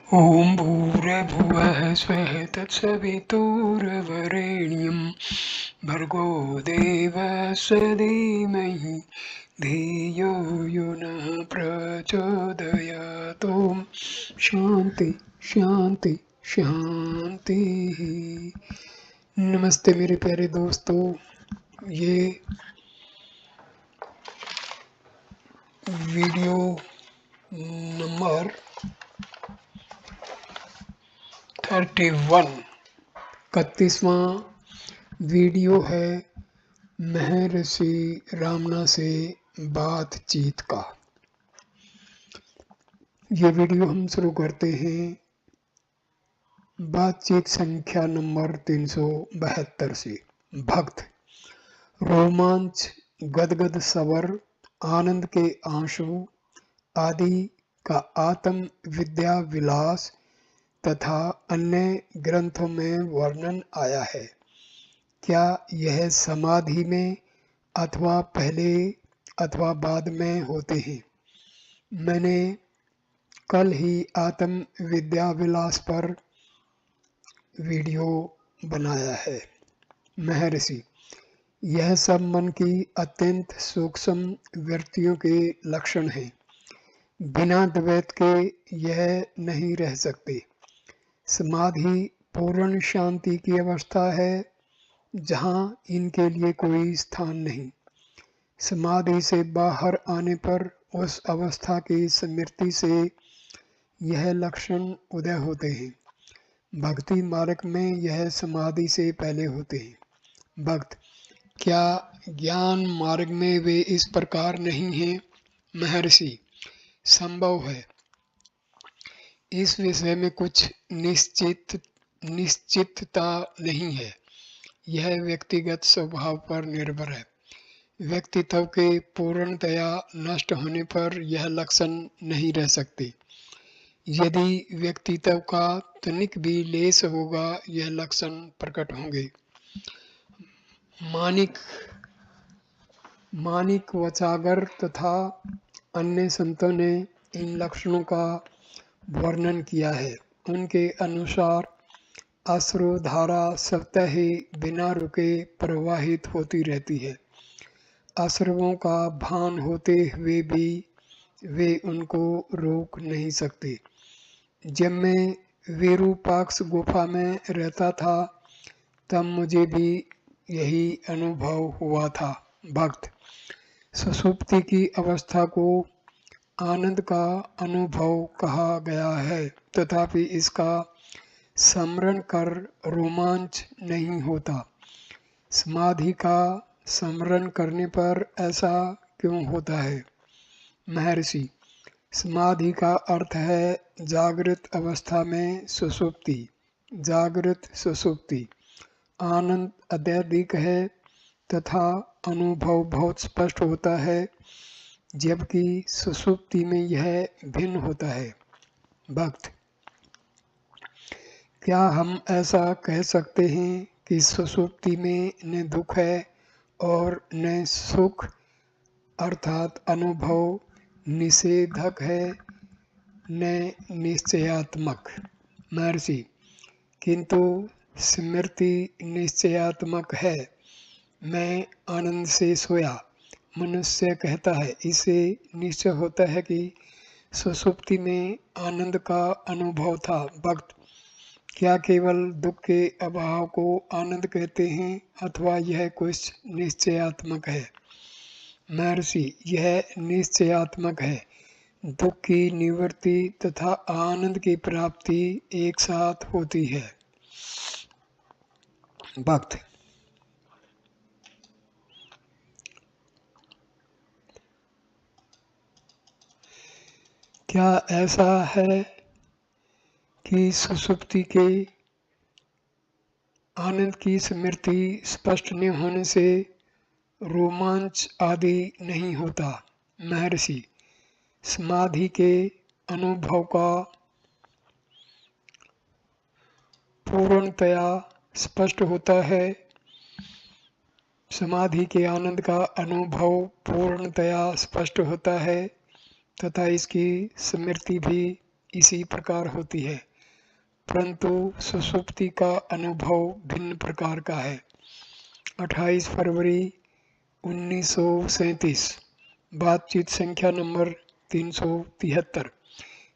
ॐ भूर्भुवः स्वः तत्सवितुर्वरेण्यं भर्गो देवस्य धीमहि धियो यो नः प्रचोदयात्। ॐ शांति शांति शांति। नमस्ते मेरे प्यारे दोस्तों, ये वीडियो नंबर 31 31वां वीडियो है महर्षि रामना से बातचीत का। ये वीडियो हम शुरू करते हैं बातचीत संख्या नंबर 372 से। भक्त रोमांच, गदगद स्वर, आनंद के आंसू आदि का आत्म विद्या विलास तथा अन्य ग्रंथों में वर्णन आया है। क्या यह समाधि में अथवा पहले अथवा बाद में होते हैं? मैंने कल ही आत्म विद्या विलास पर वीडियो बनाया है। महर्षि, यह सब मन की अत्यंत सूक्ष्म वृत्तियों के लक्षण हैं। बिना द्वैत के यह नहीं रह सकते। समाधि पूर्ण शांति की अवस्था है जहाँ इनके लिए कोई स्थान नहीं। समाधि से बाहर आने पर उस अवस्था की स्मृति से यह लक्षण उदय होते हैं। भक्ति मार्ग में यह समाधि से पहले होते हैं। भक्त, क्या ज्ञान मार्ग में वे इस प्रकार नहीं हैं? महर्षि, संभव है। इस विषय में कुछ निश्चितता नहीं है। यह व्यक्तिगत स्वभाव पर निर्भर है। व्यक्तित्व के पूर्णतया नष्ट होने पर यह लक्षण नहीं रह सकते। यदि व्यक्तित्व का तनिक भी लेस होगा, यह लक्षण प्रकट होंगे। मानिक वचागर तथा अन्य संतों ने इन लक्षणों का वर्णन किया है। उनके अनुसार अश्रुधारा स्वतः ही बिना रुके प्रवाहित होती रहती है। अश्रुओं का भान होते हुए भी वे उनको रोक नहीं सकते। जब मैं विरूपाक्ष गुफा में रहता था तब मुझे भी यही अनुभव हुआ था। भक्त, सुषुप्ति की अवस्था को आनंद का अनुभव कहा गया है, तथापि इसका स्मरण कर रोमांच नहीं होता। समाधि का स्मरण करने पर ऐसा क्यों होता है? महर्षि, समाधि का अर्थ है जागृत अवस्था में सुषुप्ति। जागृत सुषुप्ति आनंद अत्यधिक है तथा अनुभव बहुत स्पष्ट होता है, जबकि सुषुप्ति में यह भिन्न होता है। भक्त, क्या हम ऐसा कह सकते हैं कि सुषुप्ति में न दुख है और न सुख, अर्थात अनुभव निषेधक है न निश्चयात्मक? महर्षि, किंतु स्मृति निश्चयात्मक है। मैं आनंद से सोया, मनुष्य कहता है, इससे निश्चय होता है कि सुषुप्ति में आनंद का अनुभव था। भक्त, क्या केवल दुख के अभाव को आनंद कहते हैं अथवा यह कुछ निश्चयात्मक है? महर्षि, यह निश्चयात्मक है। दुख की निवृत्ति तथा आनंद की प्राप्ति एक साथ होती है। भक्त, क्या ऐसा है कि सुषुप्ति के आनंद की स्मृति स्पष्ट न होने से रोमांच आदि नहीं होता? महर्षि, समाधि के अनुभव का पूर्णतया स्पष्ट होता है। समाधि के आनंद का अनुभव पूर्णतया स्पष्ट होता है तथा इसकी स्मृति भी इसी प्रकार होती है, परंतु सुषुप्ति का अनुभव भिन्न प्रकार का है। 28 फरवरी 1937, बातचीत संख्या नंबर 373।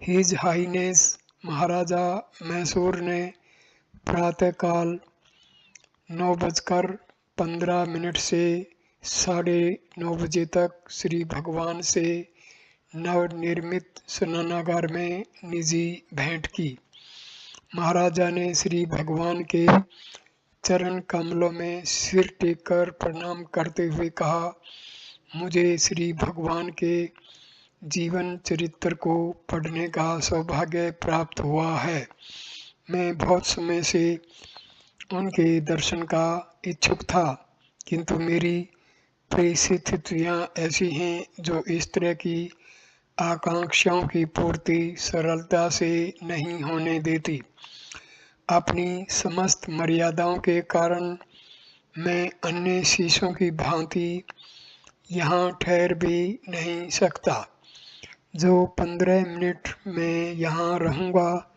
हिज हाईनेस महाराजा मैसूर ने प्रातःकाल 9:15 से 9:30 बजे तक श्री भगवान से नवनिर्मित स्नानागार में निजी भेंट की। महाराजा ने श्री भगवान के चरण कमलों में सिर टेककर प्रणाम करते हुए कहा, मुझे श्री भगवान के जीवन चरित्र को पढ़ने का सौभाग्य प्राप्त हुआ है। मैं बहुत समय से उनके दर्शन का इच्छुक था, किंतु मेरी परिस्थितियाँ ऐसी हैं जो इस तरह की आकांक्षाओं की पूर्ति सरलता से नहीं होने देती। अपनी समस्त मर्यादाओं के कारण मैं अन्य शिष्यों की भांति यहाँ ठहर भी नहीं सकता। जो 15 मिनट में यहाँ रहूँगा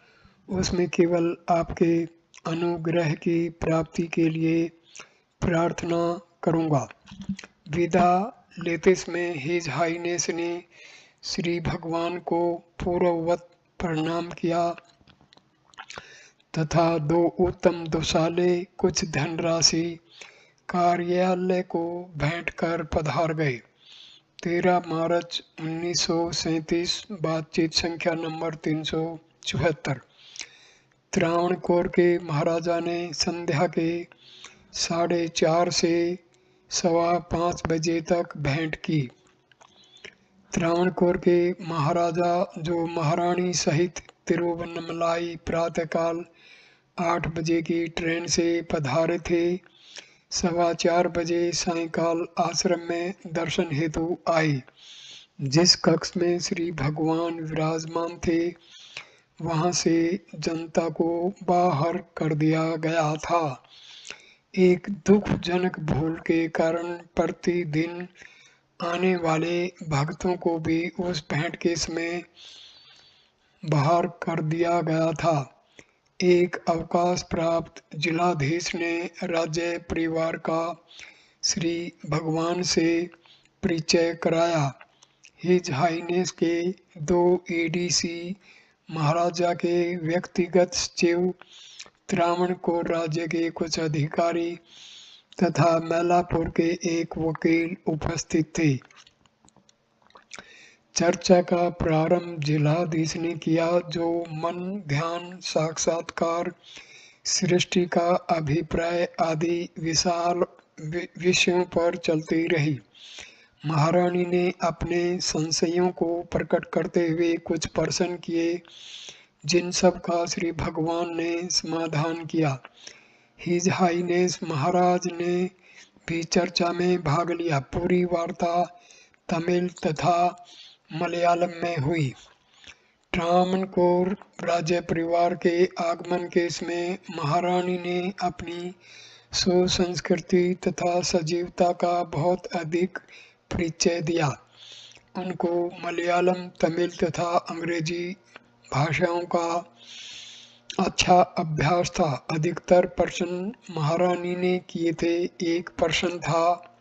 उसमें केवल आपके अनुग्रह की प्राप्ति के लिए प्रार्थना करूँगा। विदा लेते समय हिज हाईनेस ने श्री भगवान को पूर्ववत प्रणाम किया तथा 2 उत्तम दुशाले कुछ धनराशि कार्यालय को भेंट कर पधार गए। 13 मार्च 1937, बातचीत संख्या नंबर 374। त्रावणकोर के महाराजा ने संध्या के 4:30 से 5:15 बजे तक भेंट की। त्रावणकोर के महाराजा जो महारानी सहित तिरुवन्नमलाई प्रातःकाल 8 बजे की ट्रेन से पधारे थे, 4:15 बजे सायंकाल आश्रम में दर्शन हेतु आए। जिस कक्ष में श्री भगवान विराजमान थे वहां से जनता को बाहर कर दिया गया था। एक दुखजनक भूल के कारण प्रतिदिन आने वाले भक्तों को भी उस भेंट के समय बाहर कर दिया गया था। एक अवकाश प्राप्त जिलाधीश ने राज्य परिवार का श्री भगवान से परिचय कराया। हिज हाईनेस के 2 एडीसी, महाराजा के व्यक्तिगत सचिव, त्रावणकोर राज्य के कुछ अधिकारी तथा मैलापुर के एक वकील उपस्थित थे। चर्चा का प्रारंभ जिलाधीश ने किया, जो मन, ध्यान, साक्षात्कार, सृष्टि का अभिप्राय आदि विशाल विषयों पर चलती रही। महारानी ने अपने संशयों को प्रकट करते हुए कुछ प्रश्न किए, जिन सब का श्री भगवान ने समाधान किया। हिज हाईनेस महाराज ने भी चर्चा में भाग लिया। पूरी वार्ता तमिल तथा मलयालम में हुई। त्रावणकोर राज्य परिवार के आगमन के समय महारानी ने अपनी सुसंस्कृति तथा सजीवता का बहुत अधिक परिचय दिया। उनको मलयालम, तमिल तथा अंग्रेजी भाषाओं का अच्छा अभ्यास था। अधिकतर प्रश्न महारानी ने किए थे। एक प्रश्न था,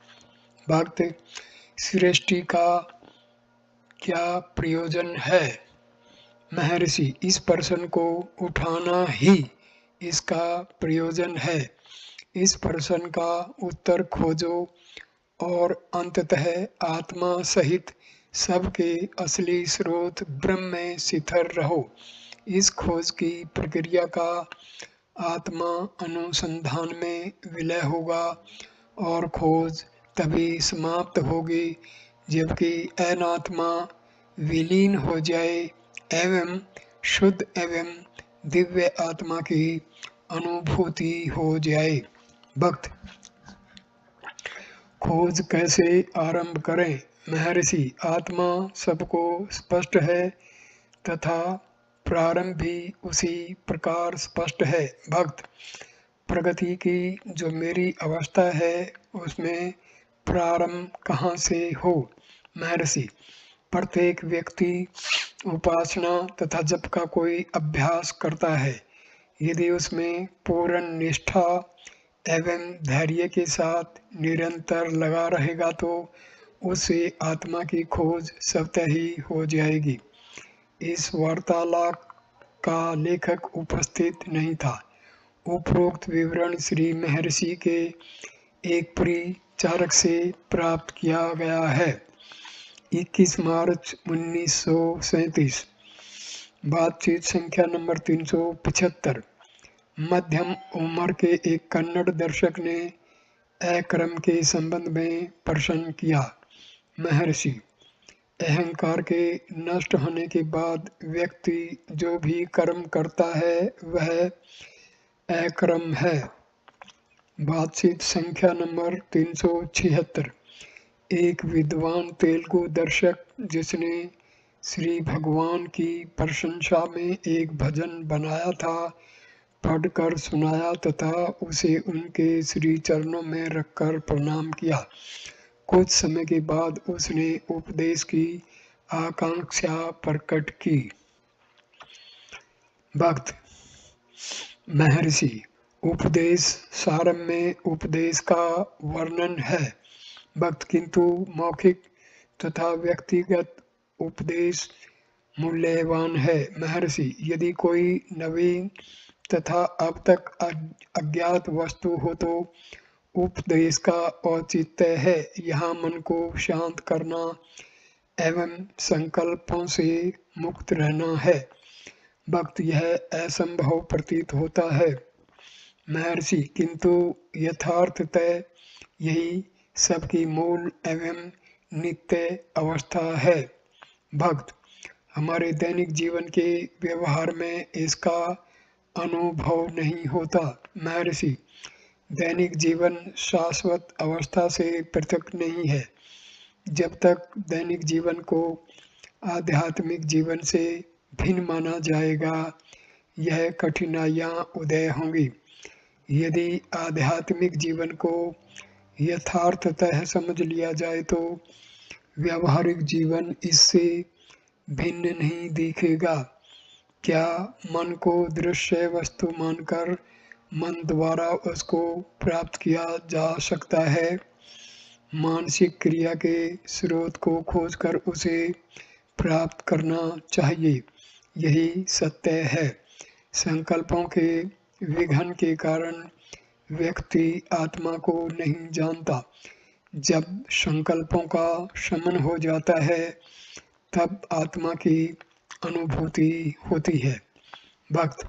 भक्त सृष्टि का क्या प्रयोजन है? महर्षि, इस प्रश्न को उठाना ही इसका प्रयोजन है। इस प्रश्न का उत्तर खोजो और अंततः आत्मा सहित सबके असली स्रोत ब्रह्म में स्थिर रहो। इस खोज की प्रक्रिया का आत्मा अनुसंधान में विलय होगा और खोज तभी समाप्त होगी जबकि अनात्मा विलीन हो जाए एवं शुद्ध एवं दिव्य आत्मा की अनुभूति हो जाए। भक्त, खोज कैसे आरंभ करें? महर्षि, आत्मा सबको स्पष्ट है तथा प्रारंभ भी उसी प्रकार स्पष्ट है। भक्त, प्रगति की जो मेरी अवस्था है उसमें प्रारंभ कहाँ से हो? महर्षि, प्रत्येक व्यक्ति उपासना तथा जप का कोई अभ्यास करता है, यदि उसमें पूर्ण निष्ठा एवं धैर्य के साथ निरंतर लगा रहेगा तो उसे आत्मा की खोज स्वतः ही हो जाएगी। इस वार्तालाप का लेखक उपस्थित नहीं था। उपरोक्त विवरण श्री महर्षि के एक परिचारक से प्राप्त किया गया है। 21 मार्च 1937। बातचीत संख्या नंबर 375। मध्यम उम्र के एक कन्नड़ दर्शक ने अक्रम के संबंध में प्रश्न किया। महर्षि, अहंकार के नष्ट होने के बाद व्यक्ति जो भी कर्म करता है वह अक्रम है। बातचीत संख्या नंबर 376। एक विद्वान तेलुगु दर्शक जिसने श्री भगवान की प्रशंसा में एक भजन बनाया था, पढ़कर सुनाया तथा उसे उनके श्री चरणों में रखकर प्रणाम किया। कुछ समय के बाद उसने उपदेश की आकांक्षा प्रकट की। भक्त, महर्षि, उपदेश सारम में उपदेश का वर्णन है। भक्त, किंतु मौखिक तथा व्यक्तिगत उपदेश मूल्यवान है। महर्षि, यदि कोई नवीन तथा अब तक अज्ञात वस्तु हो तो उपदेश का औचित्य है। यहाँ मन को शांत करना एवं संकल्पों से मुक्त रहना है। भक्त, यह असंभव प्रतीत होता है। महर्षि, किंतु यथार्थतः यही सबकी मूल एवं नित्य अवस्था है। भक्त, हमारे दैनिक जीवन के व्यवहार में इसका अनुभव नहीं होता। महर्षि, दैनिक जीवन शाश्वत अवस्था से पृथक नहीं है। जब तक दैनिक जीवन को आध्यात्मिक जीवन से भिन्न माना जाएगा, यह कठिनाइयाँ उदय होंगी। यदि आध्यात्मिक जीवन को यथार्थतः समझ लिया जाए तो व्यावहारिक जीवन इससे भिन्न नहीं दिखेगा। क्या मन को दृश्य वस्तु मानकर मन द्वारा उसको प्राप्त किया जा सकता है? मानसिक क्रिया के स्रोत को खोजकर उसे प्राप्त करना चाहिए, यही सत्य है। संकल्पों के विघन के कारण व्यक्ति आत्मा को नहीं जानता। जब संकल्पों का शमन हो जाता है तब आत्मा की अनुभूति होती है। भक्त,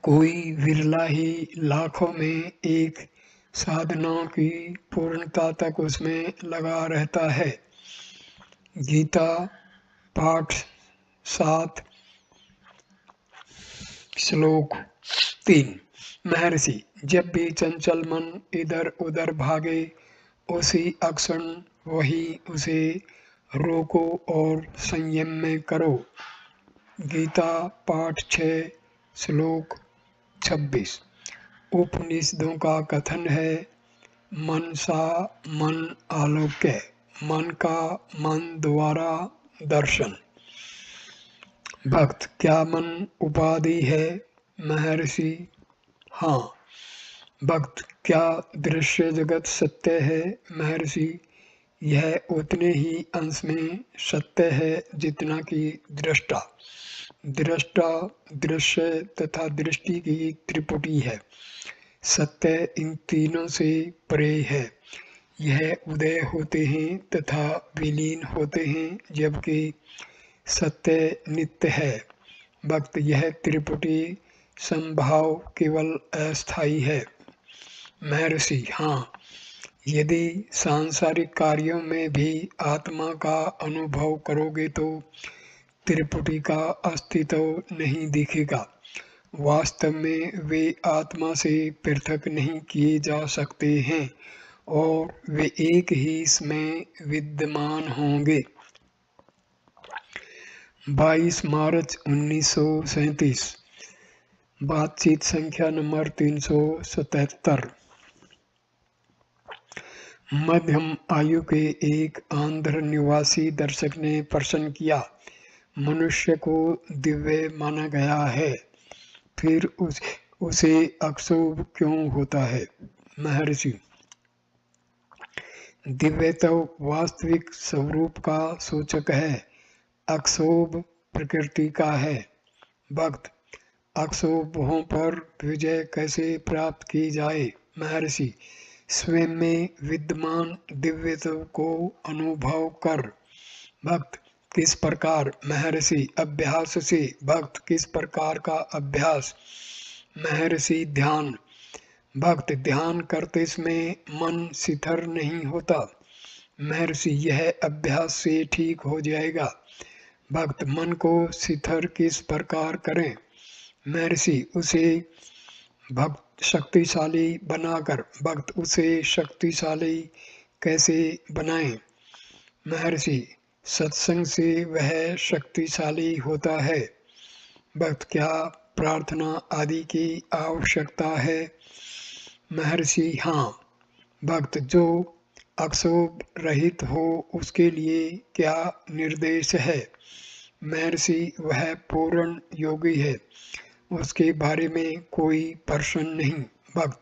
कोई विरला ही लाखों में एक साधना की पूर्णता तक उसमें लगा रहता है। गीता पाठ 7 श्लोक 3। महर्षि, जब भी चंचल मन इधर उधर भागे उसी अक्षण वही उसे रोको और संयम में करो। गीता पाठ 6 श्लोक 26। उपनिषदों का कथन है, मन सा मन आलोक्य, मन का मन द्वारा दर्शन। भक्त, क्या मन उपाधि है? महर्षि, हाँ। भक्त, क्या दृश्य जगत सत्य है? महर्षि, यह उतने ही अंश में सत्य है जितना कि दृष्टा। दृष्टा, दृश्य तथा दृष्टि की त्रिपुटी है। सत्य इन तीनों से परे है। यह उदय होते हैं तथा विलीन होते हैं, जबकि सत्य नित्य है। भक्त, यह त्रिपुटी संभाव केवल अस्थायी है। महर्षि, हाँ। यदि सांसारिक कार्यों में भी आत्मा का अनुभव करोगे तो त्रिपुटी का अस्तित्व नहीं दिखेगा। वास्तव में वे आत्मा से पृथक नहीं किए जा सकते हैं और वे एक ही इसमें विद्यमान होंगे। 22 मार्च 1937। बातचीत संख्या नंबर 377। मध्यम आयु के एक आंध्र निवासी दर्शक ने प्रश्न किया, मनुष्य को दिव्य माना गया है, फिर उसे अशुभ क्यों होता है? महर्षि, दिव्य तो वास्तविक स्वरूप का सूचक है, अक्षोभ प्रकृति का है। भक्त, अक्षोभों पर विजय कैसे प्राप्त की जाए? महर्षि, स्वयं में विद्यमान दिव्यत्व को अनुभव कर। भक्त, किस प्रकार? महर्षि, अभ्यास से। भक्त, किस प्रकार का अभ्यास? महर्षि, ध्यान। भक्त, ध्यान करते समय मन शिथिल नहीं होता? महर्षि, यह अभ्यास से ठीक हो जाएगा। भक्त, मन को शिथिल किस प्रकार करें? महर्षि, उसे भक्त शक्तिशाली बनाकर। भक्त, उसे शक्तिशाली कैसे बनाएं? महर्षि, सत्संग से वह शक्तिशाली होता है। भक्त, क्या प्रार्थना आदि की आवश्यकता है? महर्षि, हाँ। भक्त, जो अक्षोभ रहित हो उसके लिए क्या निर्देश है? महर्षि, वह पूर्ण योगी है, उसके बारे में कोई प्रश्न नहीं। भक्त,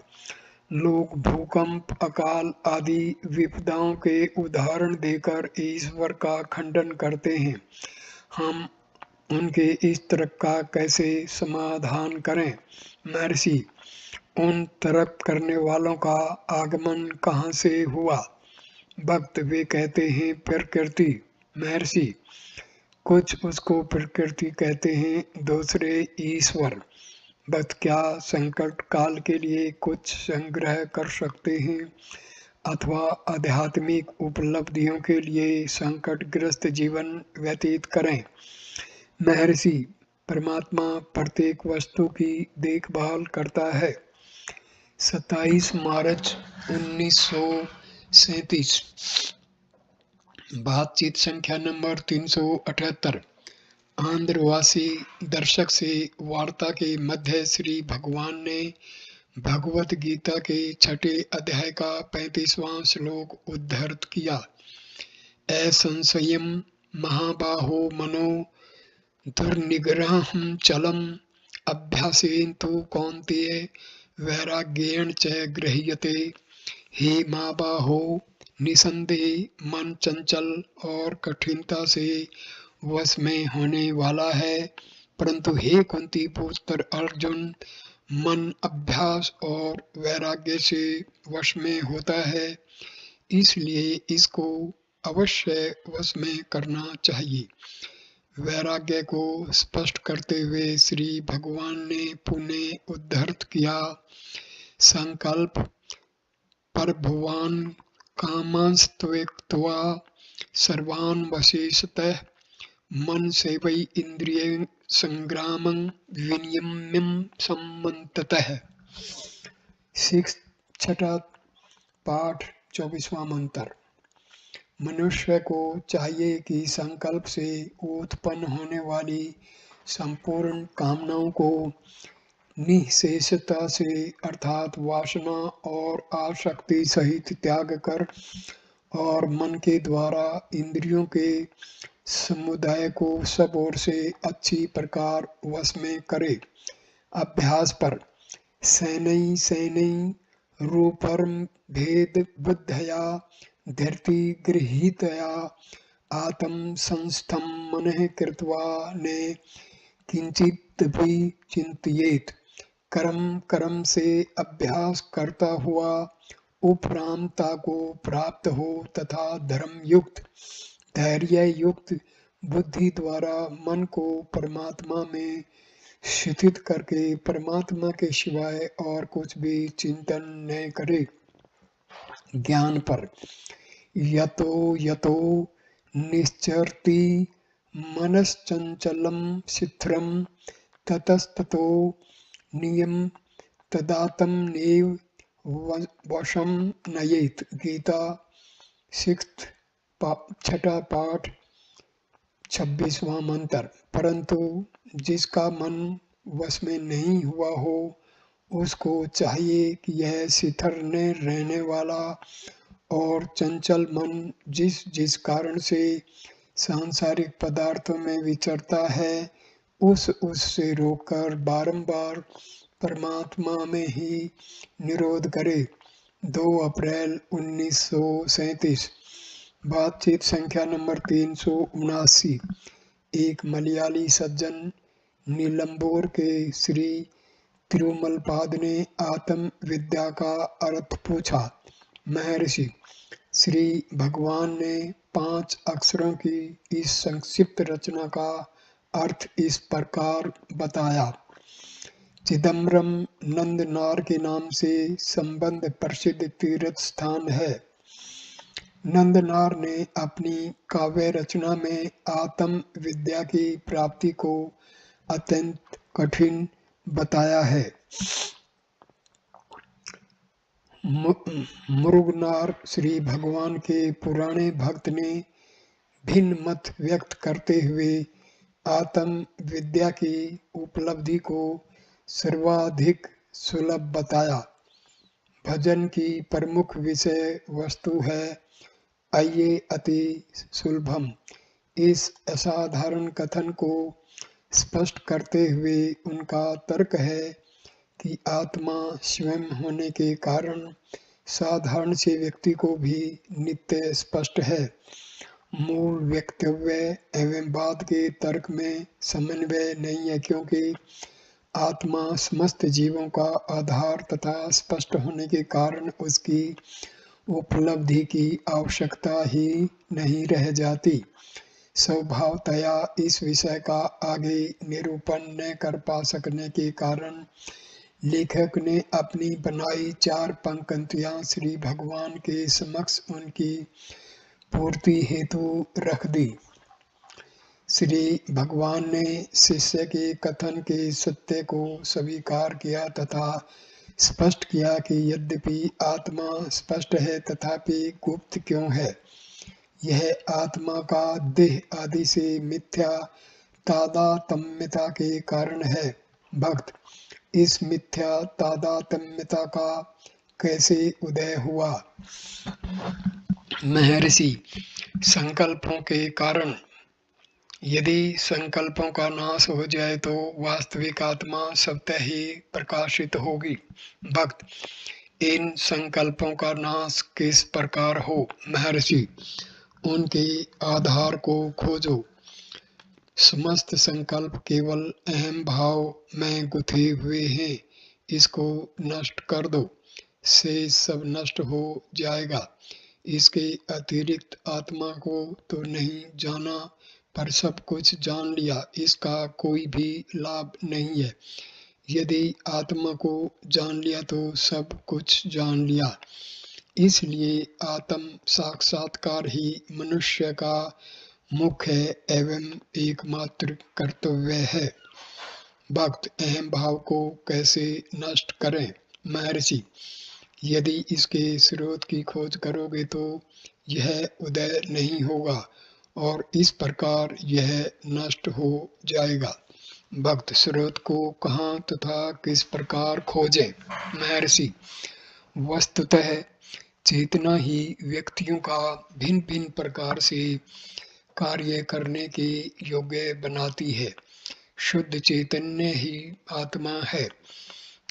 लोग भूकंप, अकाल आदि विपदाओं के उदाहरण देकर ईश्वर का खंडन करते हैं, हम उनके इस तरक का कैसे समाधान करें? महर्षि, उन तर्क करने वालों का आगमन कहाँ से हुआ? भक्त, वे कहते हैं प्रकृति। महर्षि, कुछ उसको प्रकृति कहते हैं, दूसरे ईश्वर। भक्त, क्या संकट काल के लिए कुछ संग्रह कर सकते हैं अथवा आध्यात्मिक उपलब्धियों के लिए संकटग्रस्त जीवन व्यतीत करें? महर्षि, परमात्मा प्रत्येक वस्तु की देखभाल करता है। 27 मार्च 1937। बातचीत संख्या नंबर 378। आंध्रवासी दर्शक से वार्ता के मध्य श्री भगवान ने भगवत गीता के 6 अध्याय का 35वां श्लोक उद्धृत किया। असंशयम महाबाहो मनो दुर्निग्रहं चलम अभ्यासेन तु कौन्तेय वैराग्येण च गृह्यते। हे महाबाहो, निसंदेह मन चंचल और कठिनता से वश में होने वाला है, परंतु हे कुंती पुत्र अर्जुन, मन अभ्यास और वैराग्य से वश में होता है, इसलिए इसको अवश्य वश में करना चाहिए। वैराग्य को स्पष्ट करते हुए श्री भगवान ने पुनः उद्धृत किया, संकल्प प्रभुवान कामांस्त्वक्त्वा सर्वान् वशेषतः मन सेवै इंद्रिय संग्रामं विनियम्यं सम्मततः। 6 पाठ 24वां मंत्र। मनुष्य को चाहिए कि संकल्प से उत्पन्न होने वाली संपूर्ण कामनाओं को निःशेषता से अर्थात वासना और आसक्ति सहित त्याग कर और मन के द्वारा इंद्रियों के समुदाय को सब ओर से अच्छी प्रकार वश में करे। अभ्यास पर सैनै सैनै रूपरम भेद बुद्धया धरती गृहीतया आत्म संस्थम मनः कृत्वा ने किंचिदपि चिंतयेत। कर्म कर्म से अभ्यास करता हुआ उपरामता को प्राप्त हो तथा धर्म युक्त धैर्य युक्त बुद्धि द्वारा मन को परमात्मा में स्थित करके परमात्मा के सिवाय और कुछ भी चिंतन न करे। ज्ञान पर यतो यतो निश्चरति मनश्चंचलम शिथिरम ततस्ततो नियम तदातम नेव वशम नयेत। गीता 6 पाठ 26वां मंत्र। परंतु जिसका मन वश में नहीं हुआ हो उसको चाहिए कि यह शिथिल न रहने वाला और चंचल मन जिस जिस कारण से सांसारिक पदार्थों में विचरता है, उससे रोककर बारंबार परमात्मा में ही निरोध करे। 2 अप्रैल 1937। बातचीत संख्या नंबर 379। एक मलयाली सज्जन नीलम्बोर के श्री तिरुमलपाद ने आत्म विद्या का अर्थ पूछा। महर्षि, श्री भगवान ने 5 अक्षरों की इस संक्षिप्त रचना का अर्थ इस प्रकार बताया। चिदम्बरम नंदनार के नाम से संबंध प्रसिद्ध तीर्थ स्थान है। नंदनार ने अपनी काव्य रचना में आत्म विद्या की प्राप्ति को अत्यंत कठिन बताया है। मुरुगनार श्री भगवान के पुराने भक्त ने भिन्न मत व्यक्त करते हुए आत्म विद्या की उपलब्धि को सर्वाधिक सुलभ बताया। भजन की प्रमुख विषय वस्तु है आइए अति सुलभम। इस असाधारण कथन को स्पष्ट करते हुए उनका तर्क है कि आत्मा स्वयं होने के कारण साधारण से व्यक्ति को भी नित्य स्पष्ट है। मूल वक्तव्य एवं बाद के तर्क में समन्वय नहीं है, क्योंकि आत्मा समस्त जीवों का आधार तथा स्पष्ट होने के कारण उसकी उपलब्धि की आवश्यकता ही नहीं रह जाती। स्वभावतया इस विषय का आगे निरूपण न कर पा सकने के कारण लेखक ने अपनी बनाई 4 पंक्तियां श्री भगवान के समक्ष उनकी पूर्ति हेतु रख दी। श्री भगवान ने शिष्य के कथन के सत्य को स्वीकार किया तथा स्पष्ट किया कि यद्यपि आत्मा स्पष्ट है तथापि गुप्त क्यों है। यह आत्मा का देह आदि से मिथ्या तादात्म्यता के कारण है। भक्त, इस मिथ्या तादात्म्यता का कैसे उदय हुआ। महर्षि, संकल्पों के कारण। यदि संकल्पों का नाश हो जाए तो वास्तविक आत्मा स्वतः ही प्रकाशित होगी। भक्त, इन संकल्पों का नाश किस प्रकार हो। महर्षि, उनके आधार को खोजो। समस्त संकल्प केवल अहम भाव में गुथे हुए हैं, इसको नष्ट कर दो, से सब नष्ट हो जाएगा। इसके अतिरिक्त आत्मा को तो नहीं जाना, पर सब कुछ जान लिया, इसका कोई भी लाभ नहीं है। यदि आत्मा को जान लिया तो सब कुछ जान लिया। इसलिए आत्म साक्षात्कार ही मनुष्य का मुख्य एवं एकमात्र कर्तव्य है। भक्त, अहम भाव को कैसे नष्ट करें। महर्षि, यदि इसके स्रोत की खोज करोगे तो यह उदय नहीं होगा और इस प्रकार यह नष्ट हो जाएगा। भक्त, स्रोत को कहाँ तथा किस प्रकार खोजें। महर्षि, वस्तुतः चेतना ही व्यक्तियों का भिन्न भिन्न प्रकार से कार्य करने के योग्य बनाती है। शुद्ध चैतन्य ही आत्मा है।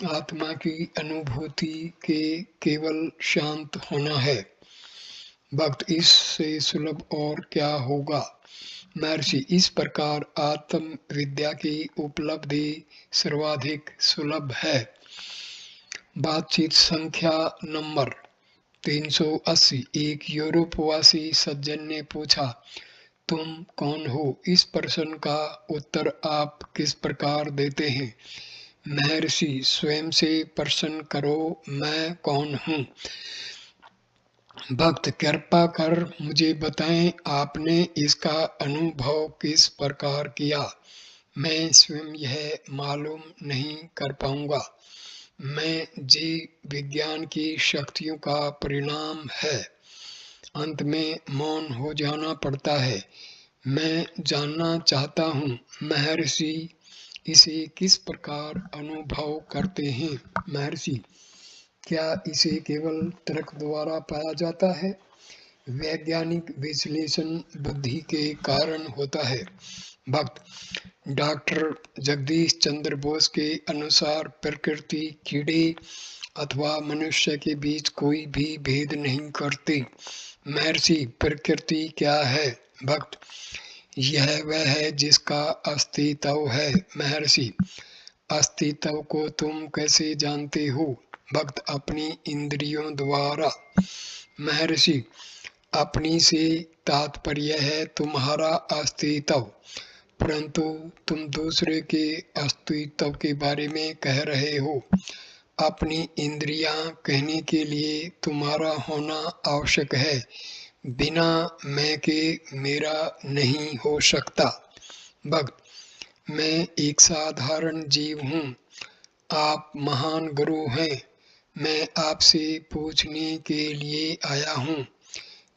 आत्मा की अनुभूति के केवल शांत होना है। भक्त, इससे सुलभ और क्या होगा। महर्षि, इस प्रकार आत्म विद्या की उपलब्धि सर्वाधिक सुलभ है। बातचीत संख्या नंबर 380। एक यूरोपवासी सज्जन ने पूछा, तुम कौन हो। इस प्रश्न का उत्तर आप किस प्रकार देते हैं। महर्षि, स्वयं से प्रश्न करो, मैं कौन हूँ। भक्त, कृपा कर मुझे बताएं, आपने इसका अनुभव किस प्रकार किया। मैं स्वयं यह मालूम नहीं कर पाऊंगा। मैं जीव विज्ञान की शक्तियों का परिणाम है। अंत में मौन हो जाना पड़ता है। मैं जानना चाहता हूँ, महर्षि इसे किस प्रकार अनुभव करते हैं। महर्षि, क्या इसे केवल तर्क द्वारा पाया जाता है? वैज्ञानिक विश्लेषण बुद्धि के कारण होता है। भक्त डॉक्टर जगदीश चंद्र बोस के अनुसार प्रकृति कीड़े अथवा मनुष्य के बीच कोई भी भेद नहीं करती। महर्षि, प्रकृति क्या है? भक्त, यह वह है जिसका अस्तित्व है। महर्षि, अस्तित्व को तुम कैसे जानते हो? भक्त, अपनी इंद्रियों द्वारा। महर्षि, अपनी से तात्पर्य है तुम्हारा अस्तित्व, परंतु तुम दूसरे के अस्तित्व के बारे में कह रहे हो। अपनी इंद्रियां कहने के लिए तुम्हारा होना आवश्यक है। बिना मैं के मेरा नहीं हो सकता। भक्त, मैं एक साधारण जीव हूँ, आप महान गुरु हैं। मैं आपसे पूछने के लिए आया हूँ,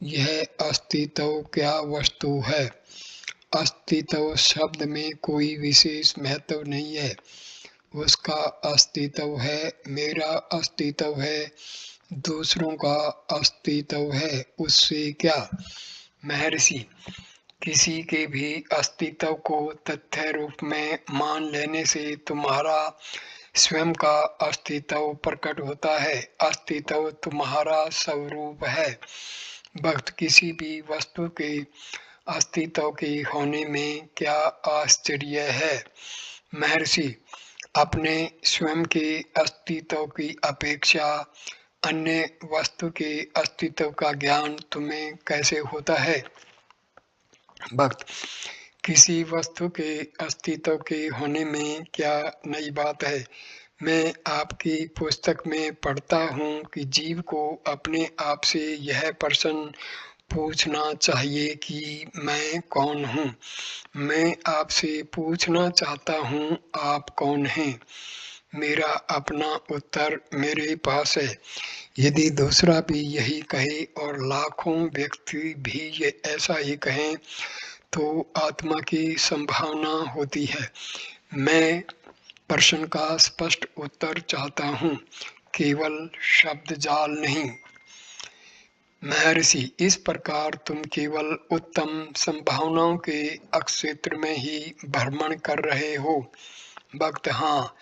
यह अस्तित्व क्या वस्तु है? अस्तित्व शब्द में कोई विशेष महत्व नहीं है। उसका अस्तित्व है, मेरा अस्तित्व है, दूसरों का अस्तित्व है, उससे क्या? महर्षि, किसी के भी अस्तित्व को तथ्य रूप में मान लेने से तुम्हारा स्वयं का अस्तित्व प्रकट होता है। अस्तित्व तुम्हारा स्वरूप है। भक्त, किसी भी वस्तु के अस्तित्व के होने में क्या आश्चर्य है? महर्षि, अपने स्वयं के अस्तित्व की अपेक्षा अन्य वस्तु के अस्तित्व का ज्ञान तुम्हें कैसे होता है? भक्त, किसी वस्तु के अस्तित्व के होने में क्या नई बात है? मैं आपकी पुस्तक में पढ़ता हूँ कि जीव को अपने आप से यह प्रश्न पूछना चाहिए कि मैं कौन हूँ। मैं आपसे पूछना चाहता हूँ, आप कौन हैं? मेरा अपना उत्तर मेरे पास है। यदि दूसरा भी यही कहे और लाखों व्यक्ति भी ये ऐसा ही कहें तो आत्मा की संभावना होती है। मैं प्रश्न का स्पष्ट उत्तर चाहता हूँ, केवल शब्द जाल नहीं। महर्षि, इस प्रकार तुम केवल उत्तम संभावनाओं के अक्षेत्र में ही भ्रमण कर रहे हो। भक्त, हाँ,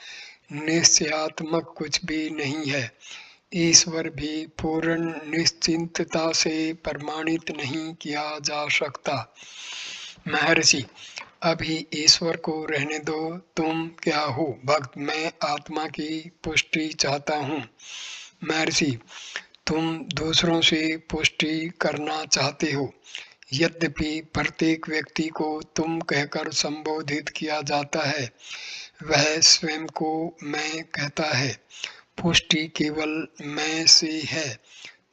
निश्चयात्मक कुछ भी नहीं है। ईश्वर भी पूर्ण निश्चिंतता से प्रमाणित नहीं किया जा सकता। महर्षि, अभी ईश्वर को रहने दो, तुम क्या हो? भक्त, मैं आत्मा की पुष्टि चाहता हूँ। महर्षि, तुम दूसरों से पुष्टि करना चाहते हो। यद्यपि प्रत्येक व्यक्ति को तुम कहकर संबोधित किया जाता है, वह स्वयं को मैं कहता है। पुष्टि केवल मैं से है,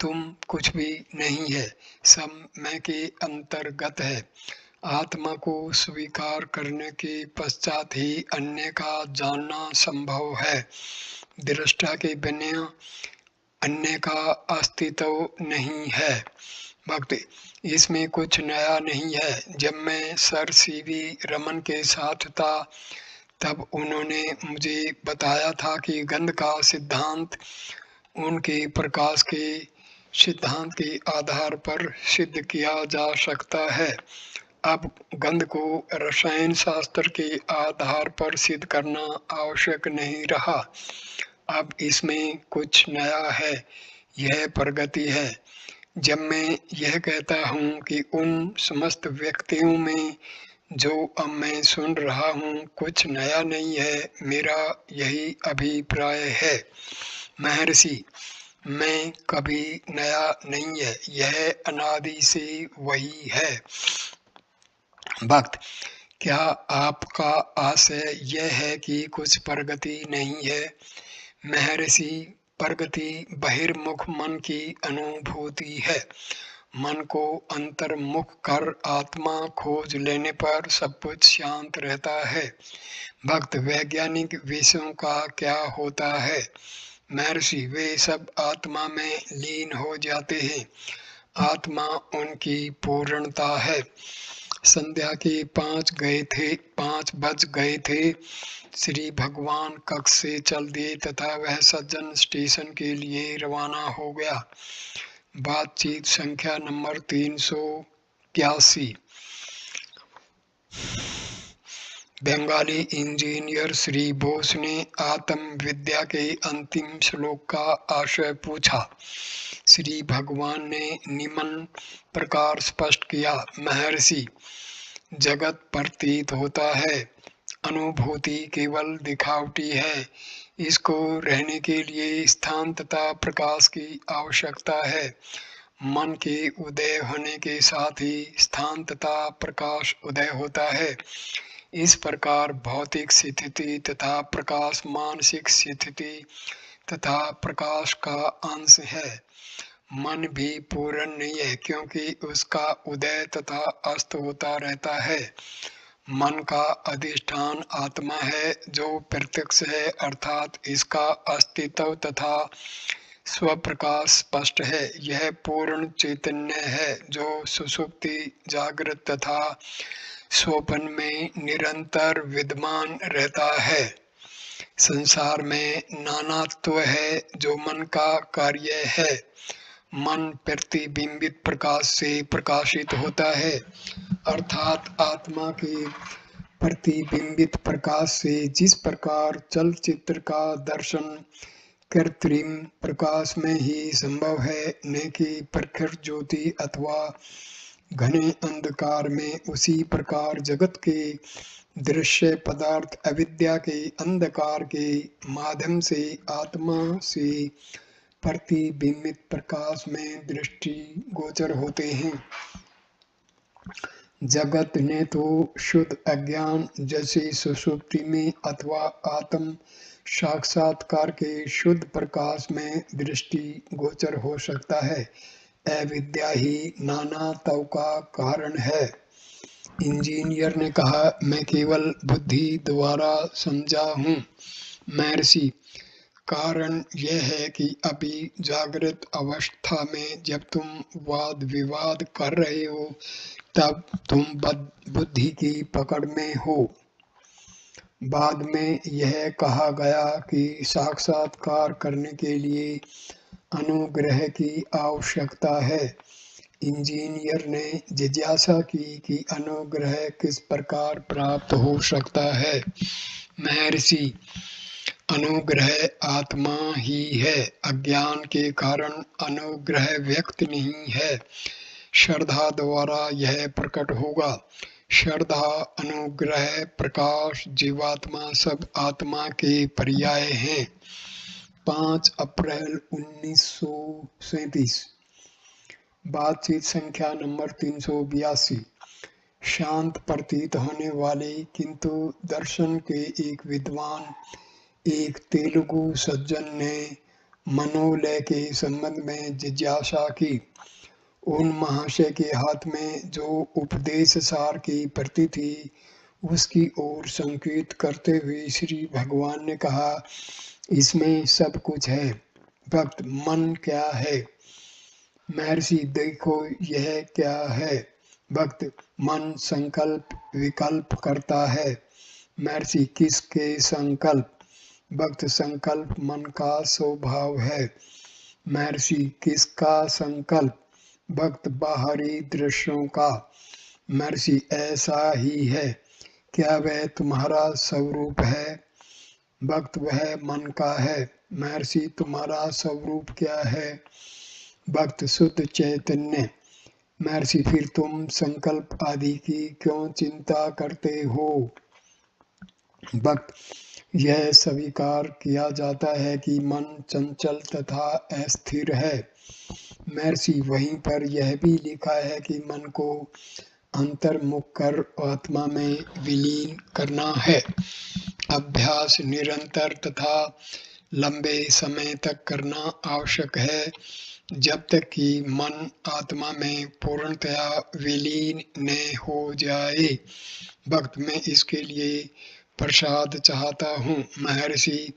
तुम कुछ भी नहीं है, सब मैं के अंतर्गत है। आत्मा को स्वीकार करने के पश्चात ही अन्य का जानना संभव है। दृष्टा के बिना अन्य का अस्तित्व नहीं है। भक्ति, इसमें कुछ नया नहीं है। जब मैं सर सीवी रमन के साथ था तब उन्होंने मुझे बताया था कि गंध का सिद्धांत उनके प्रकाश के सिद्धांत के आधार पर सिद्ध किया जा सकता है। अब गंध को रसायन शास्त्र के आधार पर सिद्ध करना आवश्यक नहीं रहा। अब इसमें कुछ नया है, यह प्रगति है। जब मैं यह कहता हूँ कि उन समस्त व्यक्तियों में जो अब मैं सुन रहा हूँ कुछ नया नहीं है, मेरा यही अभिप्राय है। महर्षि, मैं कभी नया नहीं है, यह अनादि से वही है। भक्त, क्या आपका आशय यह है कि कुछ प्रगति नहीं है? महर्षि, प्रगति बहिर्मुख मन की अनुभूति है। मन को अंतर्मुख कर आत्मा खोज लेने पर सब कुछ शांत रहता है। भक्त, वैज्ञानिक विषयों का क्या होता है? महर्षि, वे सब आत्मा में लीन हो जाते हैं। आत्मा उनकी पूर्णता है। संध्या के 5 बज गए थे। श्री भगवान कक्ष से चल दिए तथा वह सज्जन स्टेशन के लिए रवाना हो गया। बातचीत संख्या नंबर 381। बंगाली इंजीनियर श्री बोस ने आत्म विद्या के अंतिम श्लोक का आशय पूछा। श्री भगवान ने निम्न प्रकार स्पष्ट किया। महर्षि, जगत प्रतीत होता है, अनुभूति केवल दिखावटी है। इसको रहने के लिए स्थान तथा प्रकाश की आवश्यकता है। मन के उदय होने के साथ ही स्थान तथा प्रकाश उदय होता है। इस प्रकार भौतिक स्थिति तथा प्रकाश मानसिक स्थिति तथा प्रकाश का अंश है। मन भी पूर्ण नहीं है, क्योंकि उसका उदय तथा अस्त होता रहता है। मन का अधिष्ठान आत्मा है, जो प्रत्यक्ष है, अर्थात इसका अस्तित्व तथा स्वप्रकाश स्पष्ट है। यह पूर्ण चैतन्य है, जो सुषुप्ति, जागृत तथा स्वप्न में निरंतर विद्यमान रहता है। संसार में नानात्व है, जो मन का कार्य है। मन प्रतिबिंबित प्रकाश से प्रकाशित होता है, अर्थात आत्मा के प्रतिबिंबित प्रकाश से जिस प्रकार चलचित्र का दर्शन कृत्रिम प्रकाश में ही संभव है, न कि प्रखर ज्योति अथवा घने अंधकार में, उसी प्रकार जगत के दृश्य पदार्थ अविद्या के अंधकार के माध्यम से आत्मा से प्रतिबिंबित प्रकाश में दृष्टि गोचर होते हैं। जगत ने तो शुद्ध अज्ञान जैसे सुषुप्ति में अथवा आत्म साक्षात्कार के शुद्ध प्रकाश में दृष्टि गोचर हो सकता है। अविद्या ही नानात्व का कारण है। इंजीनियर ने कहा, मैं केवल बुद्धि द्वारा समझा हूँ। महर्षि, कारण यह है कि अभी जागृत अवस्था में जब तुम वाद विवाद कर रहे हो, तब तुम बुद्धि की पकड़ में हो। बाद में यह कहा गया कि साक्षात्कार करने के लिए अनुग्रह की आवश्यकता है। इंजीनियर ने जिज्ञासा की कि अनुग्रह किस प्रकार प्राप्त हो सकता है। महर्षि, अनुग्रह आत्मा ही है। अज्ञान के कारण अनुग्रह व्यक्त नहीं है। श्रद्धा द्वारा यह प्रकट होगा। श्रद्धा, अनुग्रह, प्रकाश, जीवात्मा सब आत्मा के पर्याय हैं। 5 अप्रैल 1937। बातचीत संख्या नंबर 382। शांत प्रतीत होने वाले किंतु दर्शन के एक विद्वान एक तेलुगु सज्जन ने मनोलय के संबंध में जिज्ञासा की। उन महाशय के हाथ में जो उपदेश सार की प्रति थी, उसकी ओर संकेत करते हुए श्री भगवान ने कहा, इसमें सब कुछ है। भक्त, मन क्या है? महर्षि, देखो यह क्या है? भक्त, मन संकल्प विकल्प करता है। महर्षि, किसके संकल्प? भक्त, संकल्प मन का स्वभाव है। महर्षि, किसका संकल्प? भक्त, बाहरी दृश्यों का। महर्षि, ऐसा ही है। क्या वह तुम्हारा स्वरूप है? भक्त, वह मन का है। महर्षि, तुम्हारा स्वरूप क्या है? भक्त, शुद्ध चैतन्य। महर्षि, फिर तुम संकल्प आदि की क्यों चिंता करते हो? भक्त, यह स्वीकार किया जाता है कि मन चंचल तथा अस्थिर है। महर्षि, वहीं पर यह भी लिखा है कि मन को अंतर्मुख कर आत्मा में विलीन करना है। अभ्यास निरंतर तथा लंबे समय तक करना आवश्यक है, जब तक कि मन आत्मा में पूर्णतया विलीन न हो जाए। भक्त, मैं इसके लिए प्रसाद चाहता हूँ। महर्षि,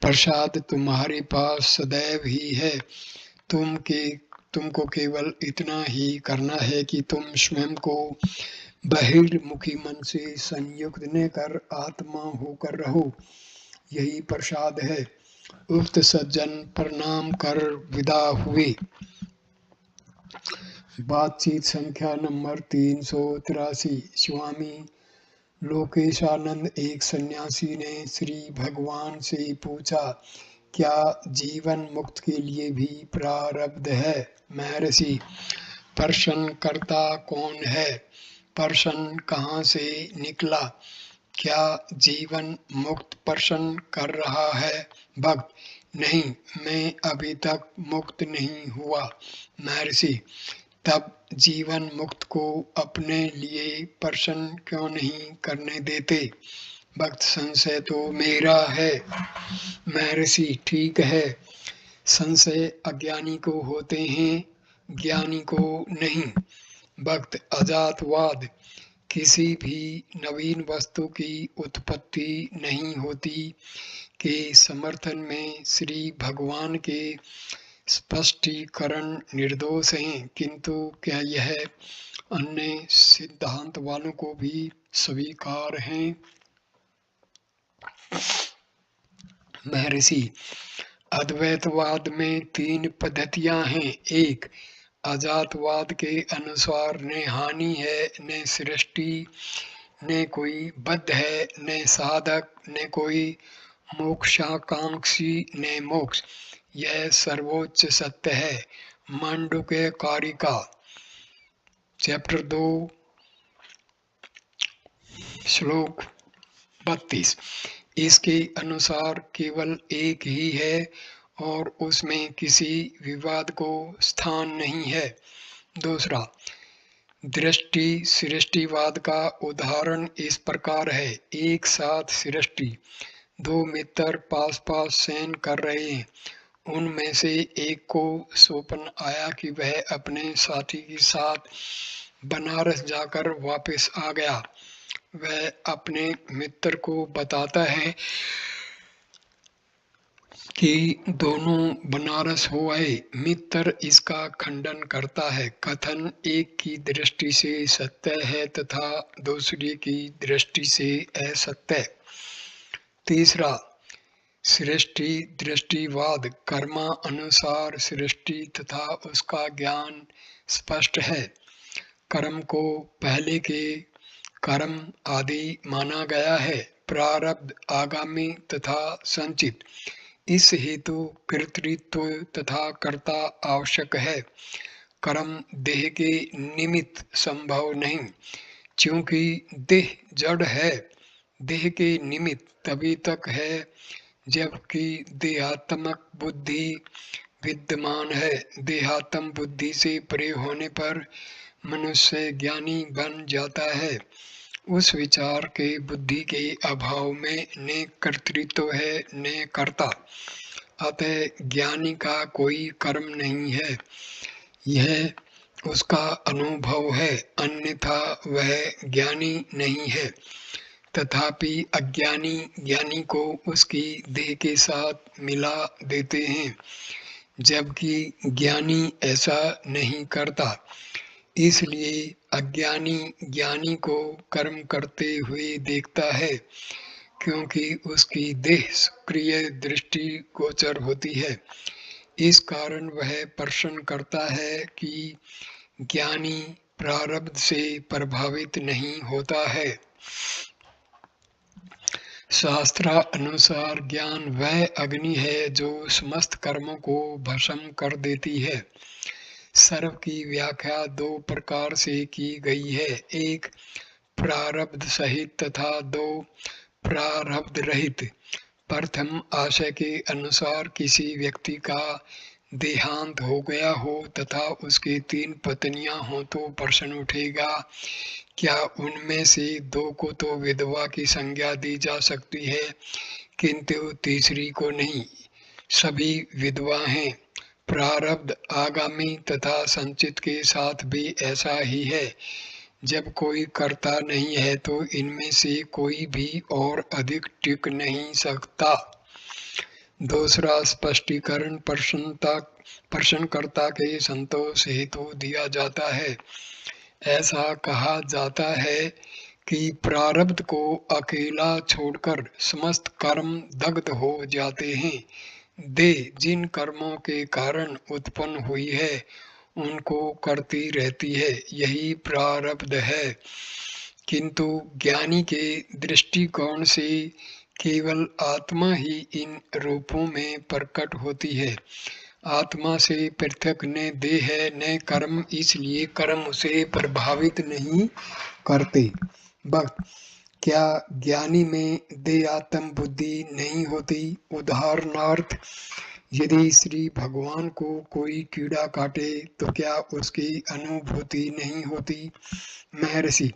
प्रसाद तुम्हारे पास सदैव ही है। तुमको केवल इतना ही करना है कि तुम स्वयं को बहिर्मुखी मन से संयुक्त न कर आत्मा होकर रहो, यही प्रसाद है। उक्त सज्जन प्रणाम कर विदा हुए। बातचीत संख्या नंबर 383। स्वामी लोकेशानंद, एक सन्यासी ने श्री भगवान से पूछा, क्या जीवन मुक्त के लिए भी प्रारब्ध है? महर्षि, प्रश्न करता कौन है? प्रश्न कहाँ से निकला? क्या जीवन मुक्त प्रश्न कर रहा है? भक्त, नहीं, मैं अभी तक मुक्त नहीं हुआ। महर्षि, तब जीवन मुक्त को अपने लिए प्रश्न क्यों नहीं करने देते? भक्त, संशय तो मेरा है। महर्षि, ठीक है, संशय अज्ञानी को होते हैं, ज्ञानी को नहीं। भक्त, अजातवाद, किसी भी नवीन वस्तु की उत्पत्ति नहीं होती के समर्थन में श्री भगवान के स्पष्टीकरण निर्दोष हैं, किंतु क्या यह अन्य सिद्धांत वालों को भी स्वीकार हैं? महर्षि, अद्वैतवाद में 3 पद्धतियां हैं। एक, अजातवाद के अनुसार न हानि है न सृष्टि, न कोई बद्ध है न साधक, न कोई मोक्षाकांक्षी न मोक्ष। यह सर्वोच्च सत्य है। मांडुक्य कारिका चैप्टर 2 श्लोक 32। इसके अनुसार केवल एक ही है और उसमें किसी विवाद को स्थान नहीं है। दूसरा, दृष्टि सृष्टिवाद का उदाहरण इस प्रकार है। एक साथ सृष्टि, 2 मित्र पास पास शयन कर रहे हैं। उनमें से एक को स्वप्न आया कि वह अपने साथी के साथ बनारस जाकर वापस आ गया। वह अपने मित्र को बताता है कि दोनों बनारस हो आए। मित्र इसका खंडन करता है। कथन एक की दृष्टि से सत्य है तथा दूसरी की दृष्टि से असत्य। तीसरा, सृष्टि दृष्टिवाद, कर्मा अनुसार सृष्टि तथा उसका ज्ञान स्पष्ट है। कर्म को पहले के कर्म आदि माना गया है, प्रारब्ध आगामी तथा संचित। इस हेतु कर्तृत्व तथा कर्ता आवश्यक है। कर्म देह के निमित्त संभव नहीं, क्योंकि देह जड़ है। देह के निमित्त तभी तक है जबकि देहात्मक बुद्धि विद्यमान है। देहात्म बुद्धि से परे होने पर मनुष्य ज्ञानी बन जाता है। उस विचार के बुद्धि के अभाव में न कर्तृत्व है न कर्ता। अतः ज्ञानी का कोई कर्म नहीं है, यह उसका अनुभव है, अन्यथा वह ज्ञानी नहीं है। तथापि अज्ञानी ज्ञानी को उसकी देह के साथ मिला देते हैं, जबकि ज्ञानी ऐसा नहीं करता। इसलिए अज्ञानी ज्ञानी को कर्म करते हुए देखता है, क्योंकि उसकी देह सक्रिय दृष्टि गोचर होती है। इस कारण वह प्रश्न करता है कि ज्ञानी प्रारब्ध से प्रभावित नहीं होता है। शास्त्रानुसार ज्ञान वह अग्नि है जो समस्त कर्मों को भस्म कर देती है। सर्व की व्याख्या 2 प्रकार से की गई है। एक, प्रारब्ध सहित तथा 2, प्रारब्ध रहित। प्रथम आशय के अनुसार किसी व्यक्ति का देहांत हो गया हो तथा उसके 3 पत्नियां हों तो प्रश्न उठेगा, क्या उनमें से 2 को तो विधवा की संज्ञा दी जा सकती है, किंतु तीसरी को नहीं? सभी विधवा हैं। प्रारब्ध आगामी तथा संचित के साथ भी ऐसा ही है। जब कोई कर्ता नहीं है तो इनमें से कोई भी और अधिक टिक नहीं सकता। दूसरा स्पष्टीकरण प्रश्नकर्ता के संतोष हेतु दिया जाता है। ऐसा कहा जाता है कि प्रारब्ध को अकेला छोड़कर समस्त कर्म दग्ध हो जाते हैं। देह जिन कर्मों के कारण उत्पन्न हुई है उनको करती रहती है, यही प्रारब्ध है। किंतु ज्ञानी के दृष्टिकोण से केवल आत्मा ही इन रूपों में प्रकट होती है। आत्मा से पृथक न देह है न कर्म, इसलिए कर्म उसे प्रभावित नहीं करते। भक्त, क्या ज्ञानी में देहात्म बुद्धि नहीं होती? उदाहरणार्थ, यदि श्री भगवान को कोई कीड़ा काटे तो क्या उसकी अनुभूति नहीं होती? महर्षि,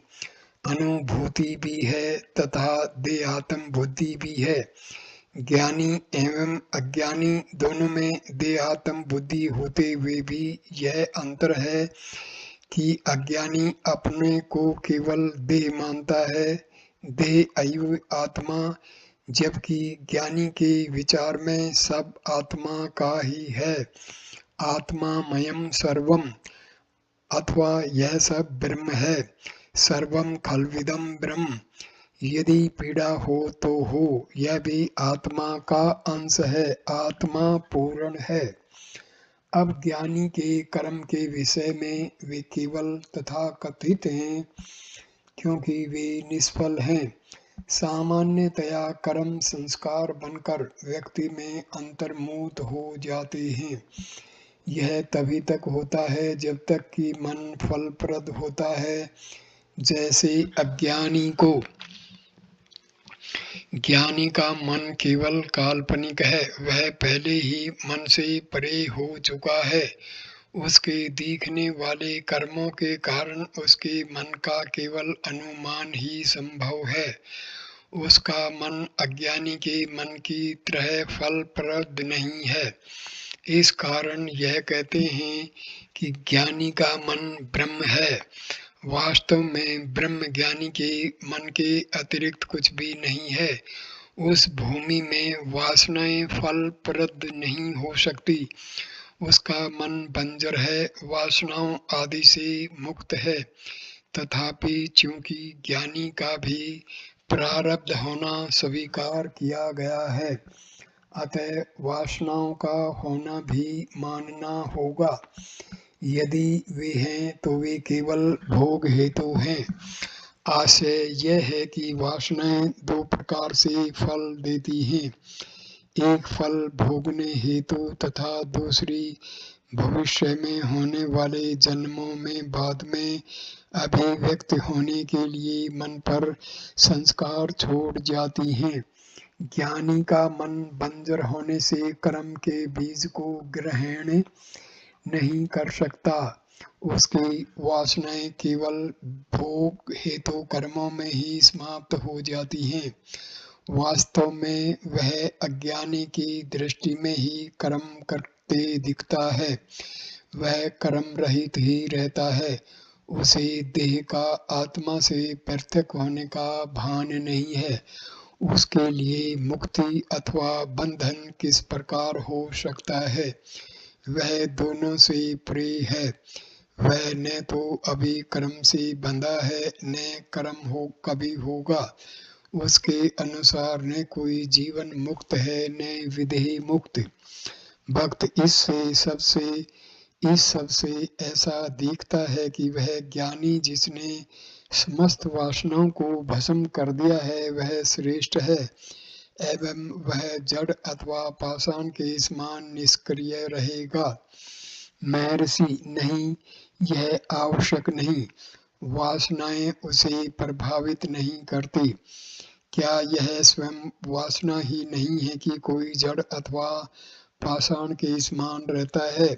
अनुभूति भी है तथा देहात्म बुद्धि भी है। ज्ञानी एवं अज्ञानी दोनों में देहात्म बुद्धि होते हुए भी यह अंतर है कि अज्ञानी अपने को केवल देह मानता है, देह अयु आत्मा, जबकि ज्ञानी के विचार में सब आत्मा का ही है। आत्मा मयम सर्वम, अथवा यह सब ब्रह्म है। सर्वम खल्विदम ब्रह्म, यदि पीड़ा हो तो हो, यह भी आत्मा का अंश है। आत्मा पूर्ण है। अब ज्ञानी के कर्म के विषय में वे केवल तथा कथित हैं, क्योंकि वे निष्फल हैं। सामान्यतया कर्म संस्कार बनकर व्यक्ति में अंतर्मुख हो जाते हैं। यह तभी तक होता है जब तक कि मन फलप्रद होता है। जैसे अज्ञानी को ज्ञानी का मन केवल काल्पनिक है, वह पहले ही मन से परे हो चुका है। उसके दिखने वाले कर्मों के कारण उसके मन का केवल अनुमान ही संभव है। उसका मन अज्ञानी के मन की तरह फलप्रद नहीं है। इस कारण यह कहते हैं कि ज्ञानी का मन ब्रह्म है। वास्तव में ब्रह्म ज्ञानी के मन के अतिरिक्त कुछ भी नहीं है। उस भूमि में वासनाएं फलप्रद नहीं हो सकती। उसका मन बंजर है, वासनाओं आदि से मुक्त है। तथापि चूंकि ज्ञानी का भी प्रारब्ध होना स्वीकार किया गया है, अतः वासनाओं का होना भी मानना होगा। यदि वे हैं तो वे केवल भोग हेतु हैं। आशय यह है कि वासनाएं दो प्रकार से फल देती हैं, एक फल भोगने हेतु तथा दूसरी भविष्य में होने वाले जन्मों में बाद में अभिव्यक्त होने के लिए मन पर संस्कार छोड़ जाती हैं। ज्ञानी का मन बंजर होने से कर्म के बीज को ग्रहण नहीं कर सकता। उसकी वासनाएं केवल भोग हेतु कर्मों में ही समाप्त हो जाती हैं। वास्तव में वह अज्ञानी की दृष्टि में ही कर्म करते दिखता है। वह कर्म रहित ही रहता है। उसे देह का आत्मा से पृथक होने का भान नहीं है। उसके लिए मुक्ति अथवा बंधन किस प्रकार हो सकता है? वह दोनों से परे है। वह न तो अभी कर्म से बंधा है न कर्म हो कभी होगा। उसके अनुसार न कोई जीवन मुक्त है न विदेही मुक्त। भक्त इस सबसे ऐसा दिखता है कि वह ज्ञानी जिसने समस्त वासनाओं को भस्म कर दिया है वह श्रेष्ठ है, एवं वह जड़ अथवा पाषाण के समान निष्क्रिय रहेगा। महर्षि, नहीं, यह आवश्यक नहीं। वासनाएं उसे प्रभावित नहीं करती। क्या यह स्वयं वासना ही नहीं है कि कोई जड़ अथवा पाषाण के समान रहता है?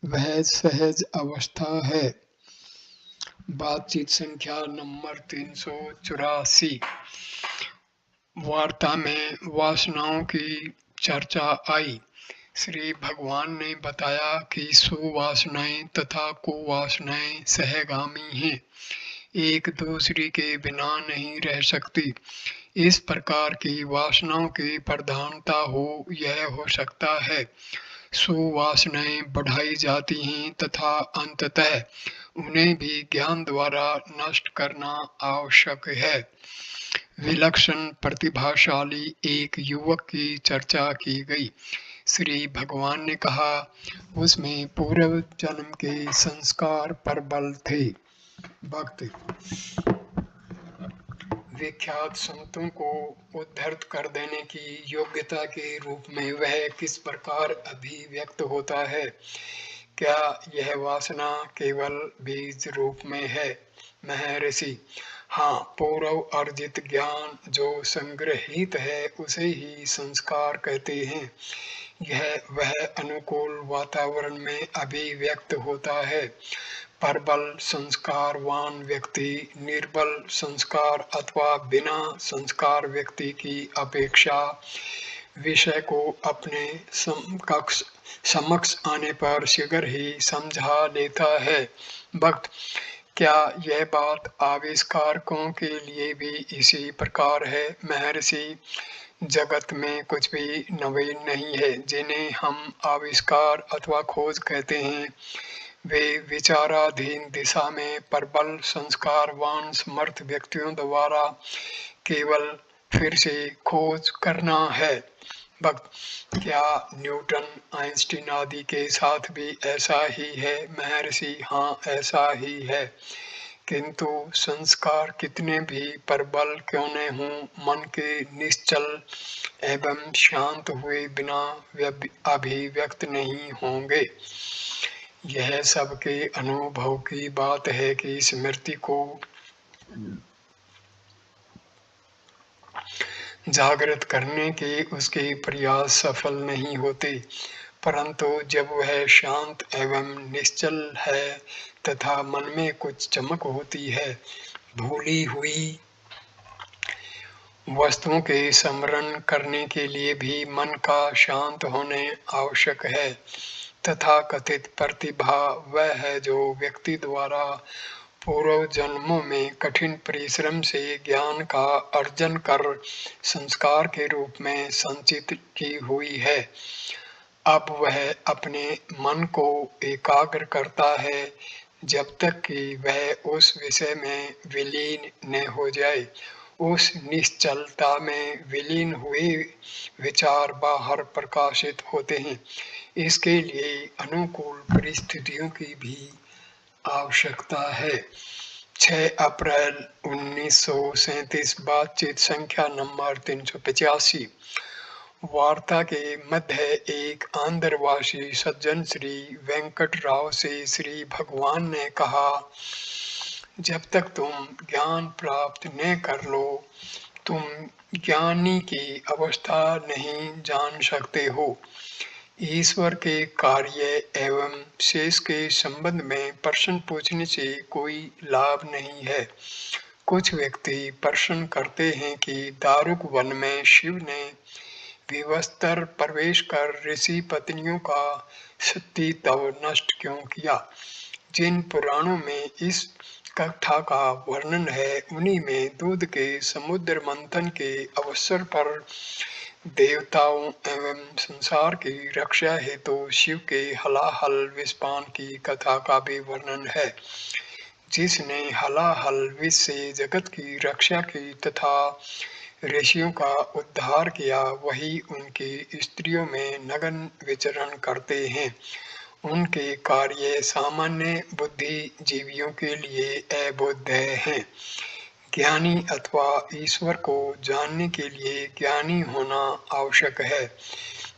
वह सहज अवस्था है। बातचीत संख्या नंबर 384। वार्ता में वासनाओं की चर्चा आई। श्री भगवान ने बताया कि सुवासनाएं तथा कुवासनाएं सहगामी हैं, एक दूसरी के बिना नहीं रह सकती। इस प्रकार की वासनाओं की प्रधानता हो, यह हो सकता है। सुवासनाएं बढ़ाई जाती हैं तथा अंततः उन्हें भी ज्ञान द्वारा नष्ट करना आवश्यक है। विलक्षण प्रतिभाशाली एक युवक की चर्चा की गई। श्री भगवान ने कहा, उसमें पूर्व जन्म के संस्कार प्रबल थे। भक्ति विख्यात संतों को उद्धृत कर देने की योग्यता के रूप में वह किस प्रकार अभिव्यक्त होता है? क्या यह वासना केवल बीज रूप में है? महर्षि, हाँ, पूर्व अर्जित ज्ञान जो संग्रहित है उसे ही संस्कार कहते हैं। यह वह अनुकूल वातावरण में अभिव्यक्त होता है। प्रबल संस्कारवान व्यक्ति निर्बल संस्कार अथवा बिना संस्कार व्यक्ति की अपेक्षा विषय को अपने समक्ष आने पर शीघ्र ही समझा लेता है। भक्त, क्या यह बात आविष्कारकों के लिए भी इसी प्रकार है? महर्षि, जगत में कुछ भी नवीन नहीं है। जिन्हें हम आविष्कार अथवा खोज कहते हैं वे विचाराधीन दिशा में प्रबल संस्कारवान समर्थ व्यक्तियों द्वारा केवल फिर से खोज करना है। भक्त, क्या न्यूटन, आइंस्टीन आदि के साथ भी ऐसा ही है? महर्षि, हाँ, ऐसा ही है। किंतु संस्कार कितने भी प्रबल क्यों न हों, मन के निश्चल एवं शांत हुए बिना अभिव्यक्त नहीं होंगे। यह सबके अनुभव की बात है कि स्मृति को जागृत करने के उसके प्रयास सफल नहीं होते, परंतु जब वह शांत एवं निश्चल है तथा मन में कुछ चमक होती है, भूली हुई वस्तुओं के स्मरण करने के लिए भी मन का शांत होने आवश्यक है। तथा कथित प्रतिभा वह है जो व्यक्ति द्वारा पूर्व जन्मों में कठिन परिश्रम से ज्ञान का अर्जन कर संस्कार के रूप में संचित की हुई है। अब वह अपने मन को एकाग्र करता है जब तक कि वह उस विषय में विलीन न हो जाए। उस निश्चलता में विलीन हुए विचार बाहर प्रकाशित होते हैं। इसके लिए अनुकूल परिस्थितियों की भी आवश्यकता है। 6 अप्रैल 1937, बातचीत संख्या नंबर 385। वार्ता के मध्य एक आंध्रवासी सज्जन श्री वेंकटराव से श्री भगवान ने कहा, जब तक तुम ज्ञान प्राप्त न कर लो, तुम ज्ञानी की अवस्था नहीं जान सकते हो। ईश्वर के कार्य एवं शेष के संबंध में प्रश्न पूछने से कोई लाभ नहीं है। कुछ व्यक्ति प्रश्न करते हैं कि दारुक वन में शिव ने विवस्त्र प्रवेश कर ऋषि पत्नियों का सतीत्व नष्ट क्यों किया? जिन पुराणों में इस कथा का वर्णन है उन्हीं में दूध के समुद्र मंथन के अवसर पर देवताओं एवं संसार की रक्षा हेतु शिव के हलाहल विषपान की कथा का भी वर्णन है। जिसने हलाहल विष से जगत की रक्षा की तथा ऋषियों का उद्धार किया, वही उनकी स्त्रियों में नग्न विचरण करते हैं। उनके कार्य सामान्य बुद्धिजीवियों के लिए अबोध्य हैं। ज्ञानी अथवा ईश्वर को जानने के लिए ज्ञानी होना आवश्यक है।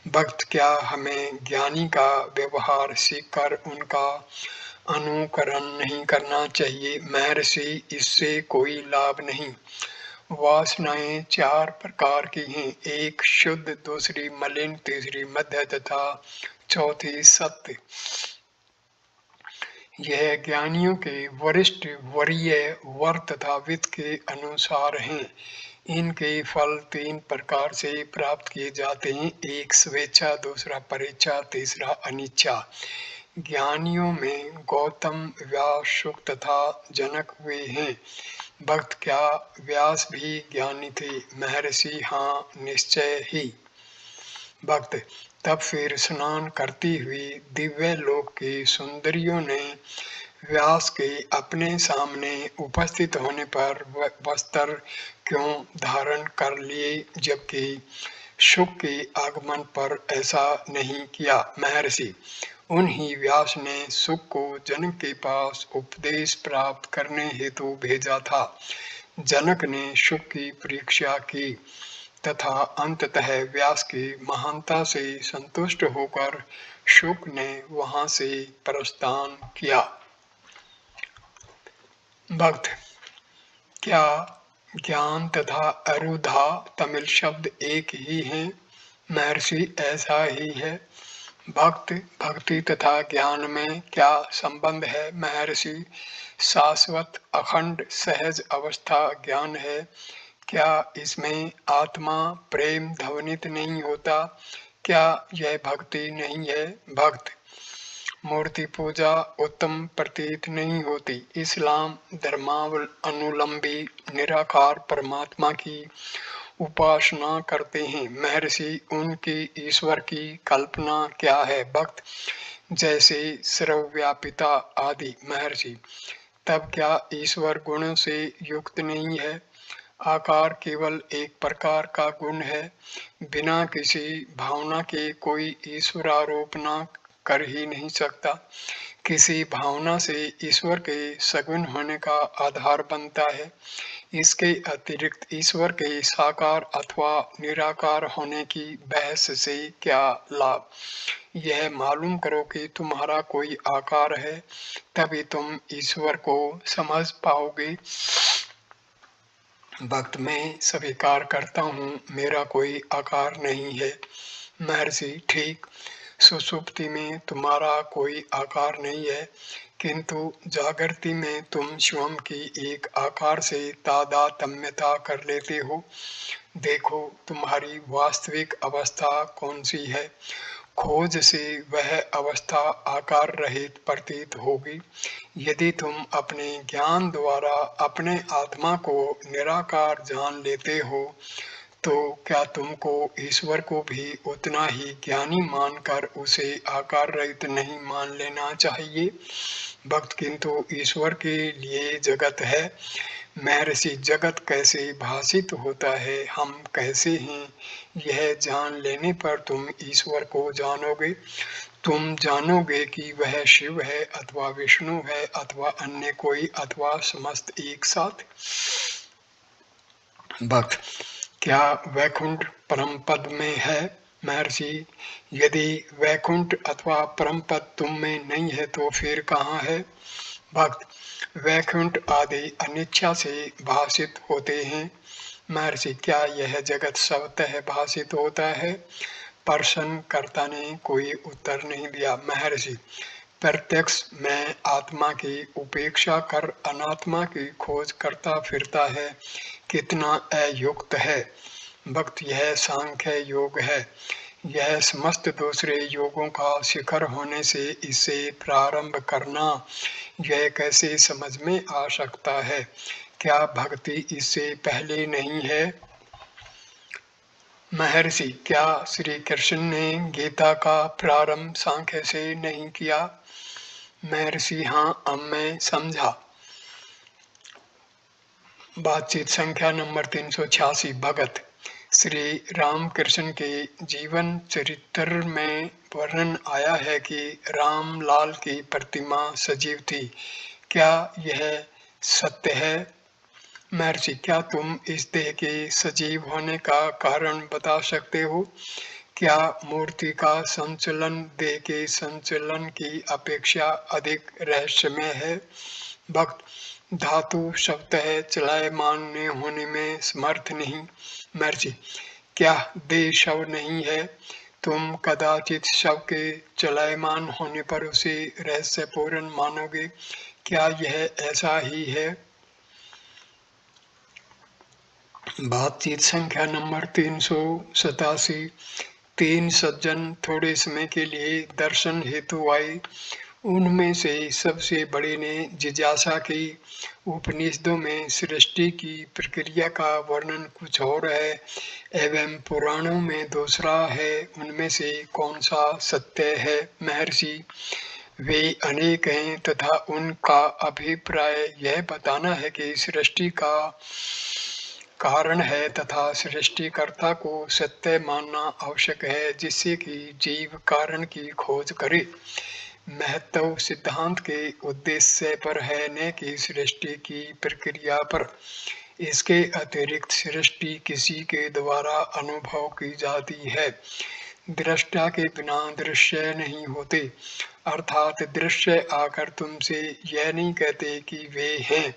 भक्त, क्या हमें ज्ञानी का व्यवहार सीखकर उनका अनुकरण नहीं करना चाहिए? महर्षि, इससे कोई लाभ नहीं। वासनाएं 4 प्रकार की हैं, एक शुद्ध, दूसरी मलिन, तीसरी मध्य तथा चौथी सत्य। यह ज्ञानियों के वरिष्ठ, वरीय, वर तथा वित्त के अनुसार हैं। इनके फल 3 प्रकार से प्राप्त किए जाते हैं, एक स्वेच्छा, दूसरा परेच्छा, तीसरा अनिच्छा। ज्ञानियों में गौतम, व्यास, शुक तथा जनक हुए हैं। भक्त, क्या व्यास भी ज्ञानी थे? महर्षि, हाँ, निश्चय ही। भक्त तब फिर स्नान करती हुई दिव्य लोक की सुंदरियों ने व्यास के अपने सामने उपस्थित होने पर वस्त्र क्यों धारण कर लिए, जबकि शुक के आगमन पर ऐसा नहीं किया। महर्षि, उन्हीं व्यास ने शुक को जनक के पास उपदेश प्राप्त करने हेतु भेजा था। जनक ने शुक की परीक्षा की तथा अंततः व्यास की महानता से संतुष्ट होकर शुक ने वहां से प्रस्थान किया। भक्त, क्या ज्ञान तथा अरुधा तमिल शब्द एक ही हैं? महर्षि, ऐसा ही है। भक्त, भक्ति तथा ज्ञान में क्या संबंध है? महर्षि, शाश्वत अखंड सहज अवस्था ज्ञान है। क्या इसमें आत्मा प्रेम ध्वनित नहीं होता? क्या यह भक्ति नहीं है? भक्त, मूर्ति पूजा उत्तम प्रतीत नहीं होती। इस्लाम धर्मावलंबी निराकार परमात्मा की उपासना करते हैं। महर्षि, उनकी ईश्वर की कल्पना क्या है? भक्त, जैसे सर्वव्यापिता आदि। महर्षि, तब क्या ईश्वर गुणों से युक्त नहीं है? आकार केवल एक प्रकार का गुण है। बिना किसी भावना के कोई ईश्वरारोपणा कर ही नहीं सकता। किसी भावना से ईश्वर के सगुण होने का आधार बनता है। इसके अतिरिक्त ईश्वर के साकार अथवा निराकार होने की बहस से क्या लाभ? यह मालूम करो कि तुम्हारा कोई आकार है, तभी तुम ईश्वर को समझ पाओगे। भक्त, मैं स्वीकार करता हूँ मेरा कोई आकार नहीं है। महर्षि, ठीक, सुषुप्ति में तुम्हारा कोई आकार नहीं है, किंतु जागृति में तुम स्वयं की एक आकार से तादात्म्यता कर लेते हो। देखो, तुम्हारी वास्तविक अवस्था कौन सी है? खोज से वह अवस्था आकार रहित प्रतीत होगी। यदि तुम अपने ज्ञान द्वारा अपने आत्मा को निराकार जान लेते हो, तो क्या तुमको ईश्वर को भी उतना ही ज्ञानी मानकर उसे आकार रहित नहीं मान लेना चाहिए? भक्त, किंतु ईश्वर के लिए जगत है। महर्षि, जगत कैसे भाषित होता है, हम कैसे हैं, यह जान लेने पर तुम ईश्वर को जानोगे। तुम जानोगे कि वह शिव है अथवा विष्णु है अथवा अन्य कोई अथवा समस्त एक साथ। भक्त, क्या वैकुंठ परम पद में है? महर्षि, यदि वैकुंठ अथवा परम पद तुम में नहीं है तो फिर कहाँ है? भक्त, वैकुंठ आदि अनिच्छा से भाषित होते हैं। महर्षि, क्या यह जगत स्वतः भाषित होता है? प्रश्नकर्ता ने कोई उत्तर नहीं दिया। महर्षि, प्रत्यक्ष मैं आत्मा की उपेक्षा कर अनात्मा की खोज करता फिरता है, कितना अयुक्त है। भक्त, यह सांख्य योग है। यह समस्त दूसरे योगों का शिखर होने से इसे प्रारंभ करना, यह कैसे समझ में आ सकता है? क्या भक्ति इससे पहले नहीं है? महर्षि, क्या श्री कृष्ण ने गीता का प्रारंभ सांख्य से नहीं किया? महर्षि, हाँ, अब मैं समझा। बातचीत संख्या नंबर 386। भगत, श्री रामकृष्ण के जीवन चरित्र में वर्णन आया है कि रामलाल की प्रतिमा सजीव थी। क्या यह सत्य है? महर्षि, क्या तुम इस देह के सजीव होने का कारण बता सकते हो? क्या मूर्ति का संचलन देह के संचलन की अपेक्षा अधिक रहस्यमय है? भक्त, धातु स्वतः चलायमान होने में समर्थ नहीं। महर्षि, क्या देह शव नहीं है? तुम कदाचित शव के चलायमान होने पर उसे रहस्यपूर्ण मानोगे। क्या यह ऐसा ही है? बातचीत संख्या नंबर 387। तीन सज्जन थोड़े समय के लिए दर्शन हेतु आए। उनमें से सबसे बड़े ने जिज्ञासा की, उपनिषदों में सृष्टि की प्रक्रिया का वर्णन कुछ और है एवं पुराणों में दूसरा है, उनमें से कौन सा सत्य है? महर्षि, वे अनेक हैं तथा उनका अभिप्राय यह बताना है कि सृष्टि का कारण है तथा सृष्टिकर्ता को सत्य मानना आवश्यक है, जिससे कि जीव कारण की खोज करे। महत्व सिद्धांत के उद्देश्य पर है, न कि सृष्टि की प्रक्रिया पर। इसके अतिरिक्त सृष्टि किसी के द्वारा अनुभव की जाती है। दृष्टा के बिना दृश्य नहीं होते, अर्थात दृश्य आकर तुमसे यह नहीं कहते कि वे हैं,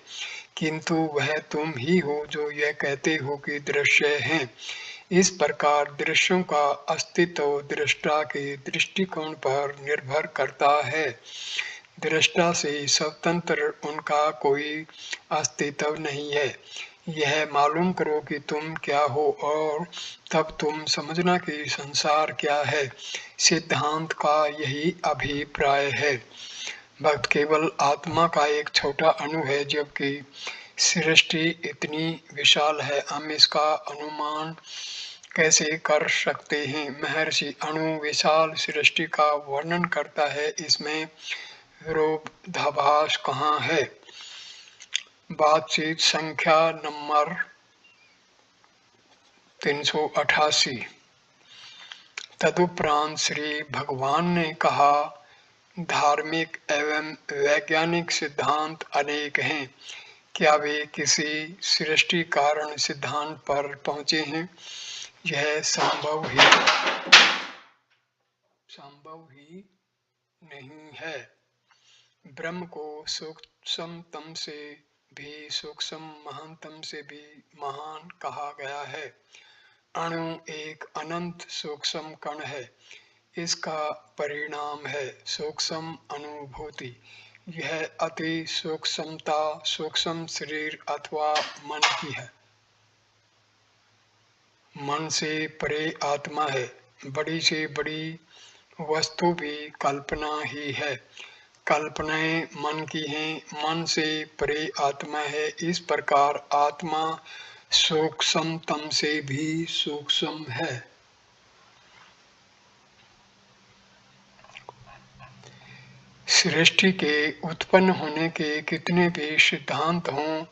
किंतु वह तुम ही हो जो यह कहते हो कि दृश्य हैं। इस प्रकार दृश्यों का अस्तित्व दृष्टा के दृष्टिकोण पर निर्भर करता है। दृष्टा से स्वतंत्र उनका कोई अस्तित्व नहीं है। यह मालूम करो कि तुम क्या हो और तब तुम समझना कि संसार क्या है। सिद्धांत का यही अभिप्राय है। भक्त केवल आत्मा का एक छोटा अणु है, जबकि सृष्टि इतनी विशाल है। हम इसका अनुमान कैसे कर सकते हैं? महर्षि, अणु विशाल सृष्टि का वर्णन करता है, इसमें विरोधाभास कहाँ है? बातचीत संख्या नंबर 388। तदुपरांत श्री भगवान ने कहा, धार्मिक एवं वैज्ञानिक सिद्धांत अनेक हैं, क्या वे किसी सृष्टि कारण सिद्धांत पर पहुंचे हैं? यह संभव ही नहीं है। ब्रह्म को सूक्ष्मतम से भी सूक्ष्म, महानतम से भी महान कहा गया है। अणु एक अनंत सूक्ष्म कण है, इसका परिणाम है सूक्ष्म अनुभूति। यह अति सूक्ष्मता सूक्ष्म शरीर अथवा मन की है। मन से परे आत्मा है। बड़ी से बड़ी वस्तु भी कल्पना ही है। कल्पनाएं मन की हैं, मन से परे आत्मा है। इस प्रकार आत्मा सूक्ष्मतम से भी सूक्ष्म है। सृष्टि के उत्पन्न होने के कितने भी सिद्धांत हों,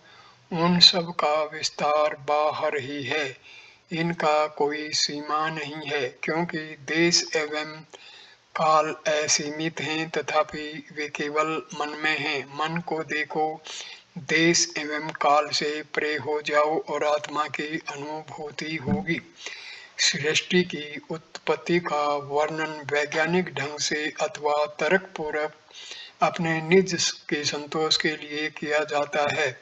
उन सब का विस्तार बाहर ही है। इनका कोई सीमा नहीं है, क्योंकि देश एवं काल असीमित हैं, तथापि वे केवल मन में हैं। मन को देखो, देश एवं काल से परे हो जाओ और आत्मा की अनुभूति होगी। सृष्टि की उत्पत्ति का वर्णन वैज्ञानिक ढंग से अथवा तर्कपूर्वक अपने निज के संतोष के लिए किया जाता है,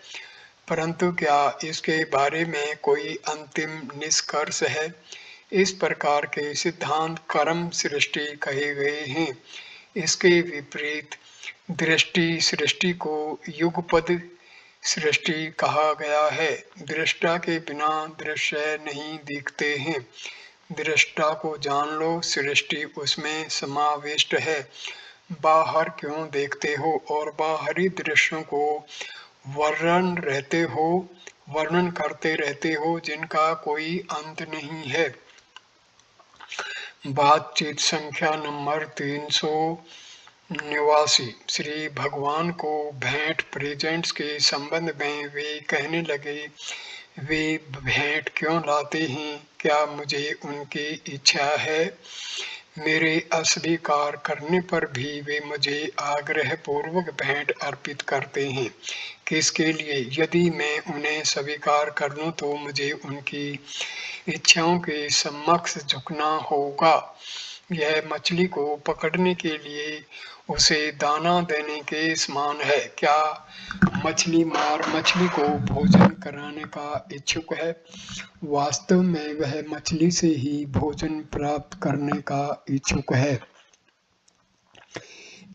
परंतु क्या इसके बारे में कोई अंतिम निष्कर्ष है? इस प्रकार के सिद्धांत कर्म सृष्टि कहे गए हैं। इसके विपरीत दृष्टि सृष्टि को युगपद सृष्टि कहा गया है। दृष्टा के बिना दृश्य नहीं दिखते हैं। दृष्टा को जान लो, सृष्टि उसमें समाविष्ट है। बाहर क्यों देखते हो और बाहरी दृश्यों को वर्णन करते रहते हो, जिनका कोई अंत नहीं है। बातचीत संख्या नंबर 389। श्री भगवान को भेंट प्रेजेंट्स के संबंध में वे कहने लगे, वे भेंट क्यों लाते हैं? क्या मुझे उनकी इच्छा है? मेरे अस्वीकार करने पर भी वे मुझे आग्रह पूर्वक भेंट अर्पित करते हैं। किसके लिए? यदि मैं उन्हें स्वीकार कर लूं तो मुझे उनकी इच्छाओं के समक्ष झुकना होगा। यह मछली को पकड़ने के लिए उसे दाना देने के समान है। क्या मछली मार मछली को भोजन कराने का इच्छुक है? वास्तव में वह मछली से ही भोजन प्राप्त करने का इच्छुक है।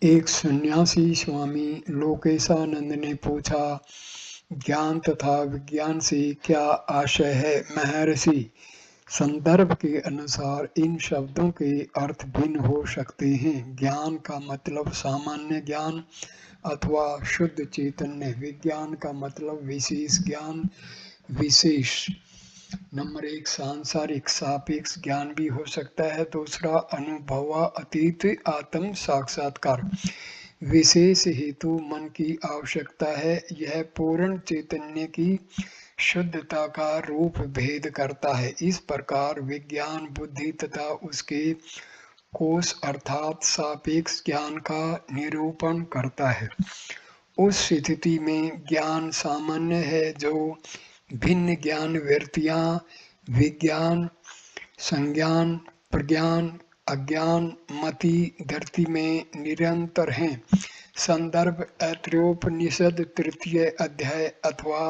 एक सन्यासी स्वामी लोकेशानंद ने पूछा, ज्ञान तथा विज्ञान से क्या आशय है? महर्षि, संदर्भ के अनुसार इन शब्दों के अर्थ भिन्न हो सकते हैं। ज्ञान का मतलब सामान्य ज्ञान अथवा शुद्ध चैतन्य। विज्ञान का मतलब विशेष ज्ञान, विशेष। नंबर 1 सांसारिक सापेक्ष ज्ञान भी हो सकता है। दूसरा अनुभवातीत आत्म साक्षात्कार। विशेष हेतु मन की आवश्यकता है। यह पूर्ण चैतन्य की शुद्धता का रूप भेद करता है। इस प्रकार विज्ञान बुद्धि तथा उसके कोश अर्थात सापेक्ष ज्ञान का निरूपण करता है। उस स्थिति में ज्ञान सामान्य है जो भिन्न ज्ञान वृत्तियां विज्ञान, संज्ञान, प्रज्ञान, अज्ञान, मति, धरती में निरंतर हैं। संदर्भ ऐत्रेयोपनिषद तृतीय अध्याय अथवा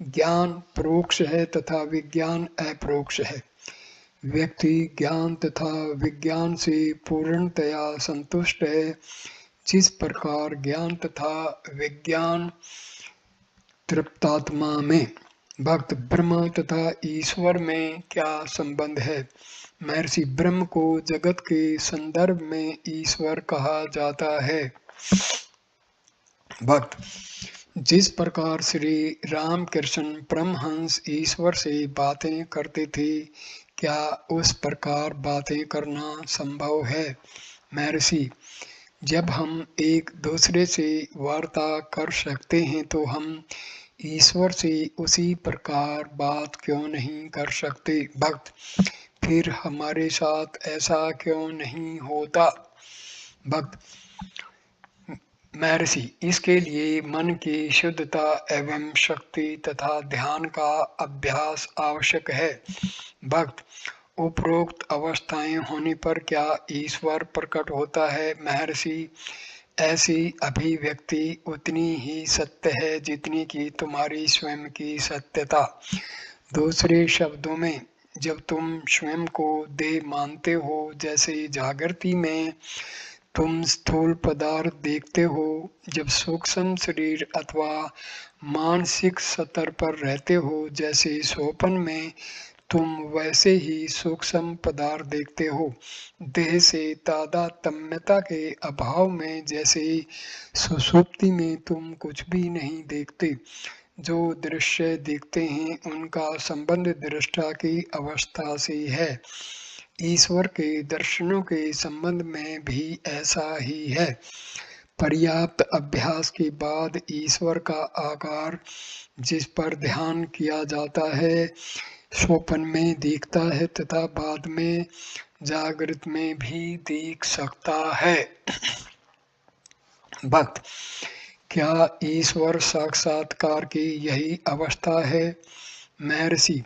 ज्ञान परोक्ष है तथा विज्ञान अपरोक्ष है। व्यक्ति ज्ञान तथा विज्ञान से पूर्णतया संतुष्ट है। जिस प्रकार ज्ञान तथा विज्ञान तृप्तात्मा में भक्त ब्रह्म तथा ईश्वर में क्या संबंध है? महर्षि ब्रह्म को जगत के संदर्भ में ईश्वर कहा जाता है। भक्त जिस प्रकार श्री रामकृष्ण परमहंस ईश्वर से बातें करते थे, क्या उस प्रकार बातें करना संभव है? महर्षि जब हम एक दूसरे से वार्ता कर सकते हैं तो हम ईश्वर से उसी प्रकार बात क्यों नहीं कर सकते? भक्त फिर हमारे साथ ऐसा क्यों नहीं होता? भक्त महर्षि इसके लिए मन की शुद्धता एवं शक्ति तथा ध्यान का अभ्यास आवश्यक है। भक्त उपरोक्त अवस्थाएं होने पर क्या ईश्वर प्रकट होता है? महर्षि ऐसी अभिव्यक्ति उतनी ही सत्य है जितनी कि तुम्हारी स्वयं की सत्यता। दूसरे शब्दों में जब तुम स्वयं को देह मानते हो, जैसे जागृति में तुम स्थूल पदार्थ देखते हो, जब सूक्ष्म शरीर अथवा मानसिक स्तर पर रहते हो, जैसे स्वप्न में तुम वैसे ही सूक्ष्म पदार्थ देखते हो। देह से तादात्म्यता के अभाव में जैसे सुषुप्ति में तुम कुछ भी नहीं देखते। जो दृश्य देखते हैं उनका संबंध दृष्टा की अवस्था से है। ईश्वर के दर्शनों के संबंध में भी ऐसा ही है। पर्याप्त अभ्यास के बाद ईश्वर का आकार जिस पर ध्यान किया जाता है स्वप्न में दिखता है तथा बाद में जागृत में भी दिख सकता है। भक्त क्या ईश्वर साक्षात्कार की यही अवस्था है? महर्षि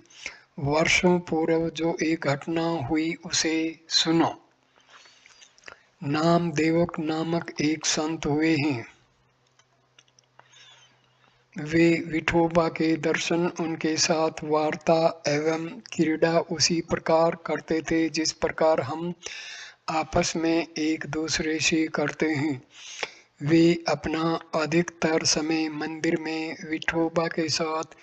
वर्षों पूर्व जो एक घटना हुई उसे सुनो। नामदेवक नामक एक संत हुए हैं। वे विठोबा के दर्शन, उनके साथ वार्ता एवं क्रीड़ा उसी प्रकार करते थे जिस प्रकार हम आपस में एक दूसरे से करते हैं। वे अपना अधिकतर समय मंदिर में विठोबा के साथ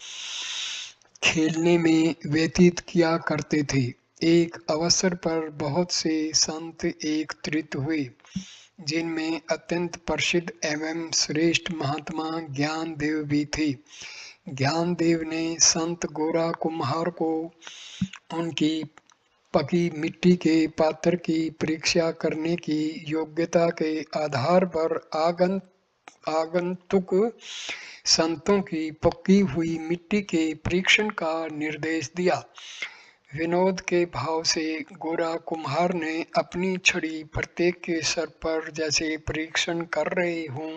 खेलने में व्यतीत किया करते थे। एक अवसर पर बहुत से संत एकत्रित हुए, जिनमें अत्यंत प्रसिद्ध एवं श्रेष्ठ महात्मा ज्ञानदेव भी थे। ज्ञानदेव ने संत गोरा कुम्हार को उनकी पकी मिट्टी के पात्र की परीक्षा करने की योग्यता के आधार पर आगंतुक संतों की पकी हुई मिट्टी के परीक्षण का निर्देश दिया। विनोद के भाव से गोरा कुम्हार ने अपनी छड़ी प्रत्येक के सर पर जैसे परीक्षण कर रहे हों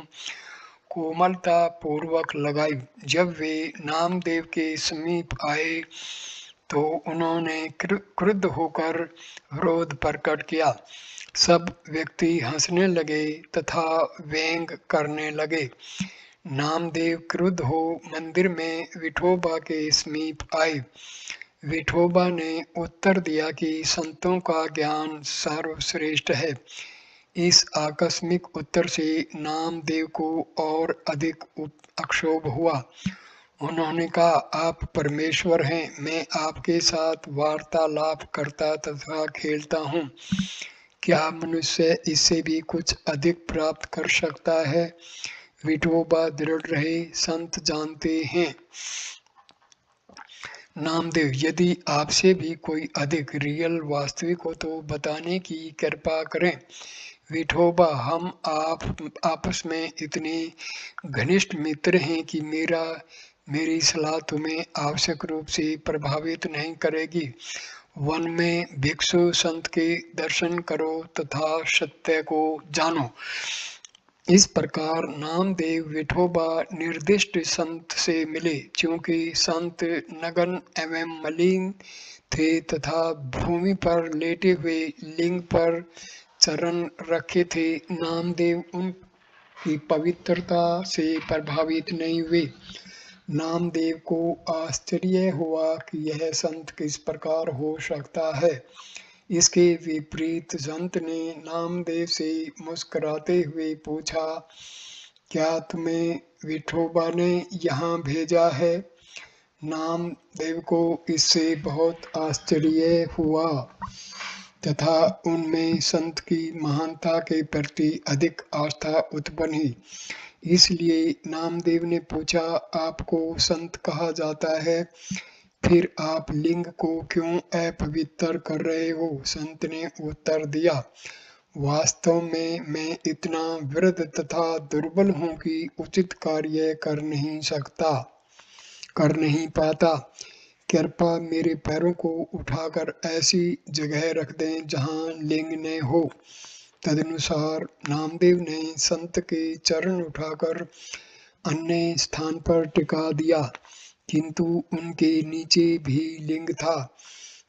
कोमलता पूर्वक लगाई। जब वे नामदेव के समीप आए तो उन्होंने क्रुद्ध होकर विरोध प्रकट किया। सब व्यक्ति हंसने लगे तथा व्यंग करने लगे। नामदेव क्रुद्ध हो मंदिर में विठोबा के समीप आए। विठोबा ने उत्तर दिया कि संतों का ज्ञान सर्वश्रेष्ठ है। इस आकस्मिक उत्तर से नामदेव को और अधिक अक्षोभ हुआ। उन्होंने कहा, आप परमेश्वर हैं, मैं आपके साथ वार्तालाप करता तथा खेलता हूँ। क्या मनुष्य इससे भी कुछ अधिक प्राप्त कर सकता है? विठोबा दृढ़ रहे, संत जानते हैं। नामदेव, यदि आपसे भी कोई अधिक रियल वास्तविक हो तो बताने की कृपा करें। विठोबा, हम आपस में इतने घनिष्ठ मित्र हैं कि मेरी सलाह तुम्हें आवश्यक रूप से प्रभावित नहीं करेगी। वन में भिक्षु संत के दर्शन करो तथा सत्य को जानो। इस प्रकार नामदेव विठोबा निर्दिष्ट संत से मिले। चूंकि संत नग्न एवं मलिन थे तथा भूमि पर लेटे हुए लिंग पर चरण रखे थे, नामदेव उनकी पवित्रता से प्रभावित नहीं हुए। नामदेव को आश्चर्य हुआ कि यह संत किस प्रकार हो सकता है। इसके विपरीत संत ने नामदेव से मुस्कुराते हुए पूछा, क्या तुम्हें विठोबा ने यहाँ भेजा है? नामदेव को इससे बहुत आश्चर्य हुआ तथा उनमें संत की महानता के प्रति अधिक आस्था उत्पन्न हुई। इसलिए नामदेव ने पूछा, आपको संत कहा जाता है, फिर आप लिंग को क्यों अपवित्र कर रहे हो? संत ने उत्तर दिया, वास्तव में मैं इतना वृद्ध तथा दुर्बल हूँ कि उचित कार्य कर नहीं पाता। कृपया मेरे पैरों को उठाकर ऐसी जगह रख दें जहाँ लिंग न हो। तदनुसार नामदेव ने संत के चरण उठाकर अन्य स्थान पर टिका दिया, किंतु उनके नीचे भी लिंग था।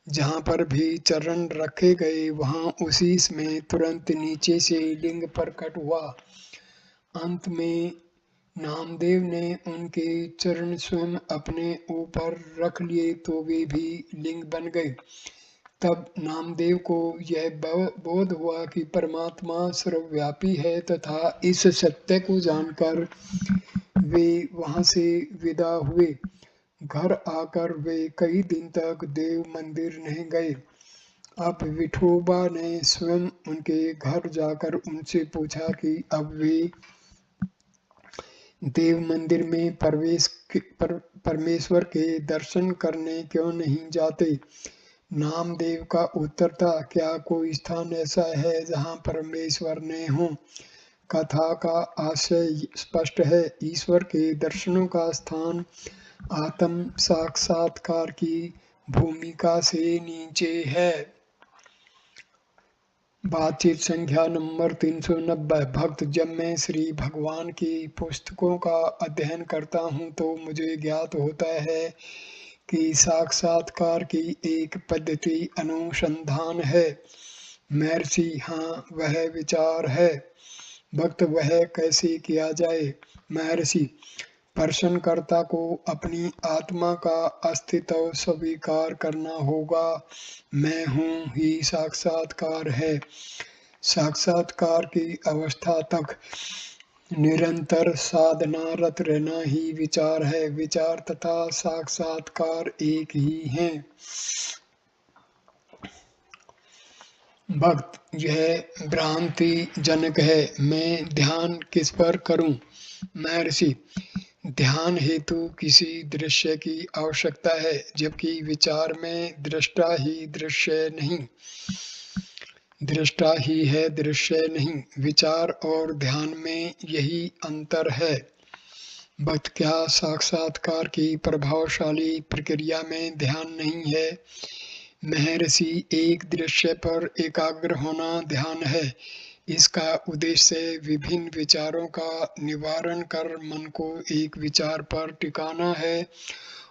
जहाँ पर भी चरण रखे गए वहाँ उसी में तुरंत नीचे से लिंग प्रकट हुआ। अंत में नामदेव ने उनके चरण स्वयं अपने ऊपर रख लिए तो वे भी लिंग बन गए। तब नामदेव को यह बोध हुआ कि परमात्मा सर्वव्यापी है तथा इस सत्य को जानकर वे वहां से विदा हुए। घर आकर वे कई दिन तक देव मंदिर नहीं गए। अब विठोबा ने स्वयं उनके घर जाकर उनसे पूछा कि अब वे देव मंदिर में परमेश्वर के दर्शन करने क्यों नहीं जाते? नामदेव का उत्तर था, क्या कोई स्थान ऐसा है जहाँ परमेश्वर न हो? कथा का आशय स्पष्ट है। ईश्वर के दर्शनों का स्थान आत्म साक्षात्कार की भूमिका से नीचे है। बातचीत संख्या नंबर 390। भक्त, जब मैं श्री भगवान की पुस्तकों का अध्ययन करता हूँ तो मुझे ज्ञात होता है कि साक्षात्कार की एक पद्धति अनुसंधान है। महर्षि, हाँ, वह विचार है। भक्त, वह कैसे किया जाए? महर्षि, प्रश्नकर्ता को अपनी आत्मा का अस्तित्व स्वीकार करना होगा। मैं हूँ ही साक्षात्कार है। साक्षात्कार की अवस्था तक निरंतर साधनारत रहना ही विचार है। विचार तथा साक्षात्कार एक ही हैं। भक्त, यह भ्रांति जनक है। मैं ध्यान किस पर करूं? महर्षि, ध्यान हेतु किसी दृश्य की आवश्यकता है, जबकि विचार में दृष्टा ही दृश्य नहीं, दृष्टा ही है, दृश्य नहीं। विचार और ध्यान में यही अंतर है। भक्त, क्या साक्षात्कार की प्रभावशाली प्रक्रिया में ध्यान नहीं है? महर्षि, एक दृश्य पर एकाग्र होना ध्यान है। इसका उद्देश्य विभिन्न विचारों का निवारण कर मन को एक विचार पर टिकाना है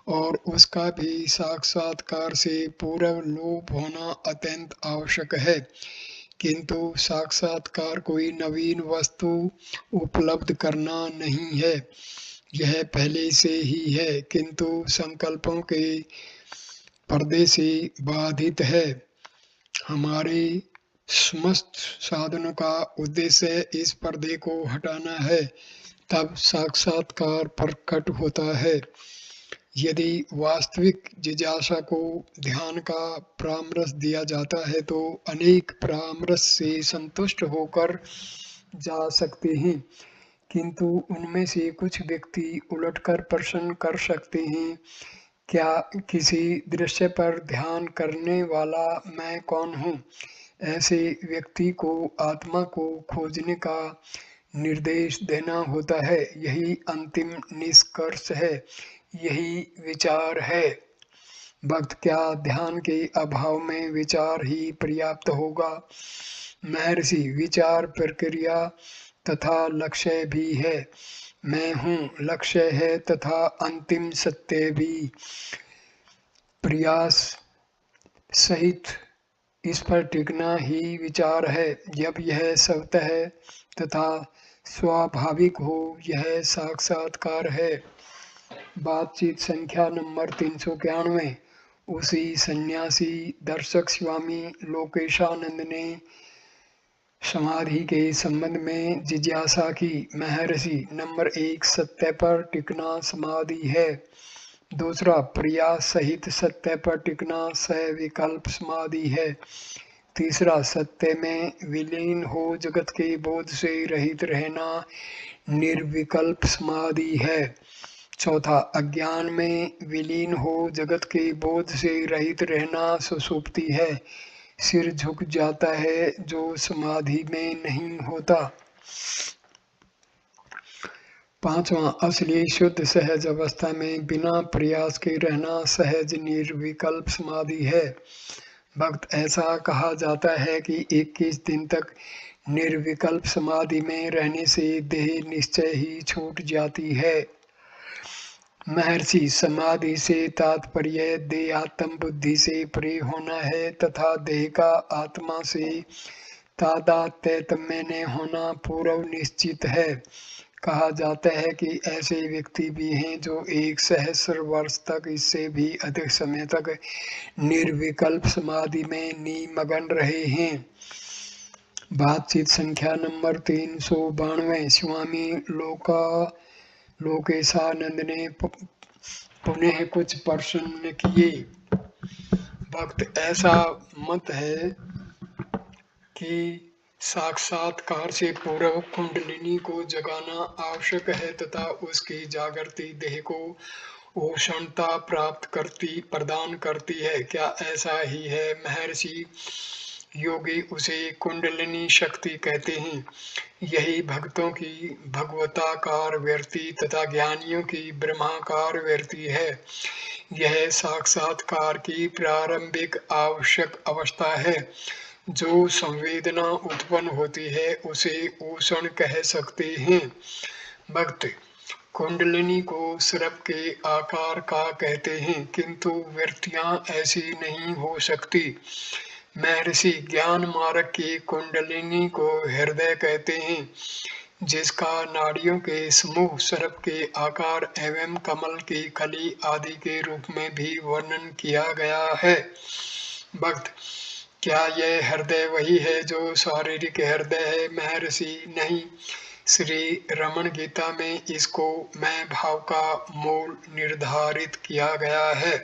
और उसका भी साक्षात्कार से पूर्व लोप होना अत्यंत आवश्यक है। किंतु साक्षात्कार कोई नवीन वस्तु उपलब्ध करना नहीं है, यह पहले से ही है, किंतु संकल्पों के पर्दे से बाधित है। हमारे समस्त साधनों का उद्देश्य इस पर्दे को हटाना है, तब साक्षात्कार प्रकट होता है। यदि वास्तविक जिज्ञासा को ध्यान का परामर्श दिया जाता है तो अनेक परामर्श से संतुष्ट होकर जा सकते हैं, किंतु उनमें से कुछ व्यक्ति उलटकर प्रश्न कर सकते हैं, क्या किसी दृश्य पर ध्यान करने वाला मैं कौन हूँ? ऐसे व्यक्ति को आत्मा को खोजने का निर्देश देना होता है। यही अंतिम निष्कर्ष है, यही विचार है। भक्त, क्या ध्यान के अभाव में विचार ही पर्याप्त होगा? महर्षि, विचार प्रक्रिया तथा लक्ष्य भी है। मैं हूँ लक्ष्य है तथा अंतिम सत्य भी। प्रयास सहित इस पर टिकना ही विचार है। जब यह स्वतः तथा स्वाभाविक हो, यह साक्षात्कार है। बातचीत संख्या नंबर 391। उसी सन्यासी दर्शक स्वामी लोकेशानंद ने समाधि के संबंध में जिज्ञासा की। महर्षि, नंबर 1 सत्य पर टिकना समाधि है। दूसरा, प्रयास सहित सत्य पर टिकना सविकल्प समाधि है। तीसरा, सत्य में विलीन हो जगत के बोध से रहित रहना निर्विकल्प समाधि है। चौथा, अज्ञान में विलीन हो जगत के बोध से रहित रहना सुषुप्ति है। सिर झुक जाता है जो समाधि में नहीं होता। पांचवा, असली शुद्ध सहज अवस्था में बिना प्रयास के रहना सहज निर्विकल्प समाधि है। भक्त, ऐसा कहा जाता है कि 21 दिन तक निर्विकल्प समाधि में रहने से देह निश्चय ही छूट जाती है। महर्षि, समाधि से तात्पर्य देहात्म बुद्धि से परे होना है तथा देह का आत्मा से तादात्म्य में होना पूर्व निश्चित है। कहा जाता है कि ऐसे व्यक्ति भी हैं जो 1 सहस्र वर्ष तक, इससे भी अधिक समय तक निर्विकल्प समाधि में निमग्न रहे हैं। बातचीत संख्या नंबर 392। स्वामी लोकेशानंद ने पुनः कुछ प्रश्न किए। भक्त, ऐसा मत है कि साक्षात्कार से पूर्व कुंडलिनी को जगाना आवश्यक है तथा उसकी जागृति देह को उष्णता प्रदान करती है। क्या ऐसा ही है? महर्षि, योगी उसे कुंडलिनी शक्ति कहते हैं। यही भक्तों की भगवताकार वृत्ति तथा ज्ञानियों की ब्रह्माकार वृत्ति है। यह साक्षात्कार की प्रारंभिक आवश्यक अवस्था है। जो संवेदना उत्पन्न होती है उसे उषण कह सकते हैं। भक्त, कुंडलिनी को सर्प के आकार का कहते हैं, किंतु वृत्तियां ऐसी नहीं हो सकती। महर्षि, ज्ञान मार्ग की कुंडलिनी को हृदय कहते हैं, जिसका नाड़ियों के समूह सर्प के आकार एवं कमल की कली आदि के रूप में भी वर्णन किया गया है। भक्त, क्या यह हृदय वही है जो शारीरिक हृदय है? महर्षि, नहीं। श्री रमण गीता में इसको मैं भाव का मूल निर्धारित किया गया है।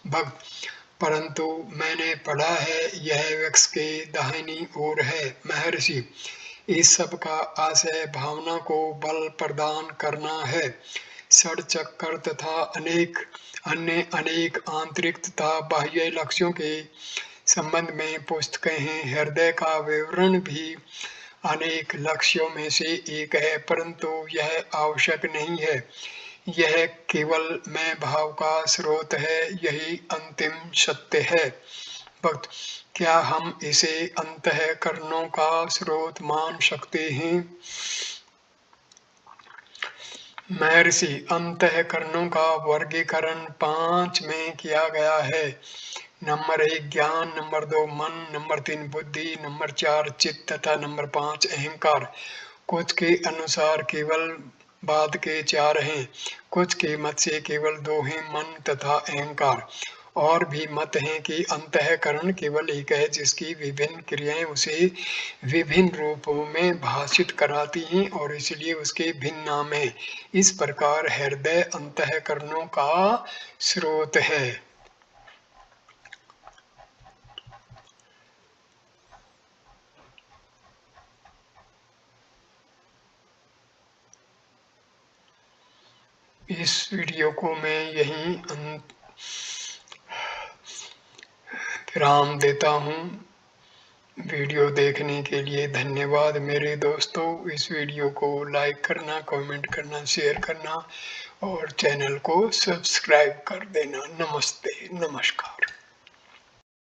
भक्त, परंतु मैंने पढ़ा है यह वृक्ष के दाहिनी ओर है। महर्षि, इस सब का आशय भावना को बल प्रदान करना है। षड चक्कर तथा अनेक आंतरिक तथा बाह्य लक्ष्यों के संबंध में पुस्तकें हैं। हृदय का विवरण भी अनेक लक्ष्यों में से एक है, परंतु यह आवश्यक नहीं है। यह केवल मैं भाव का स्रोत है, यही अंतिम सत्य है। भक्त, क्या हम इसे अंतःकरणों का स्रोत मान सकते हैं? महर्षि, अंतःकरणों का वर्गीकरण 5 में किया गया है। नंबर 1 ज्ञान, नंबर 2 मन, नंबर 3 बुद्धि, नंबर 4 चित्त तथा नंबर 5 अहंकार। कुछ के अनुसार केवल बाद के 4 हैं, कुछ के मत से केवल 2 हैं, मन तथा अहंकार। और भी मत हैं कि अंतःकरण केवल एक है जिसकी विभिन्न क्रियाएं उसे विभिन्न रूपों में भाषित कराती हैं और इसलिए उसके भिन्न नाम हैं। इस प्रकार हृदय अंतःकरणों का स्रोत है। इस वीडियो को मैं यहीं विराम देता हूँ। वीडियो देखने के लिए धन्यवाद मेरे दोस्तों। इस वीडियो को लाइक करना, कमेंट करना, शेयर करना और चैनल को सब्सक्राइब कर देना। नमस्ते, नमस्कार।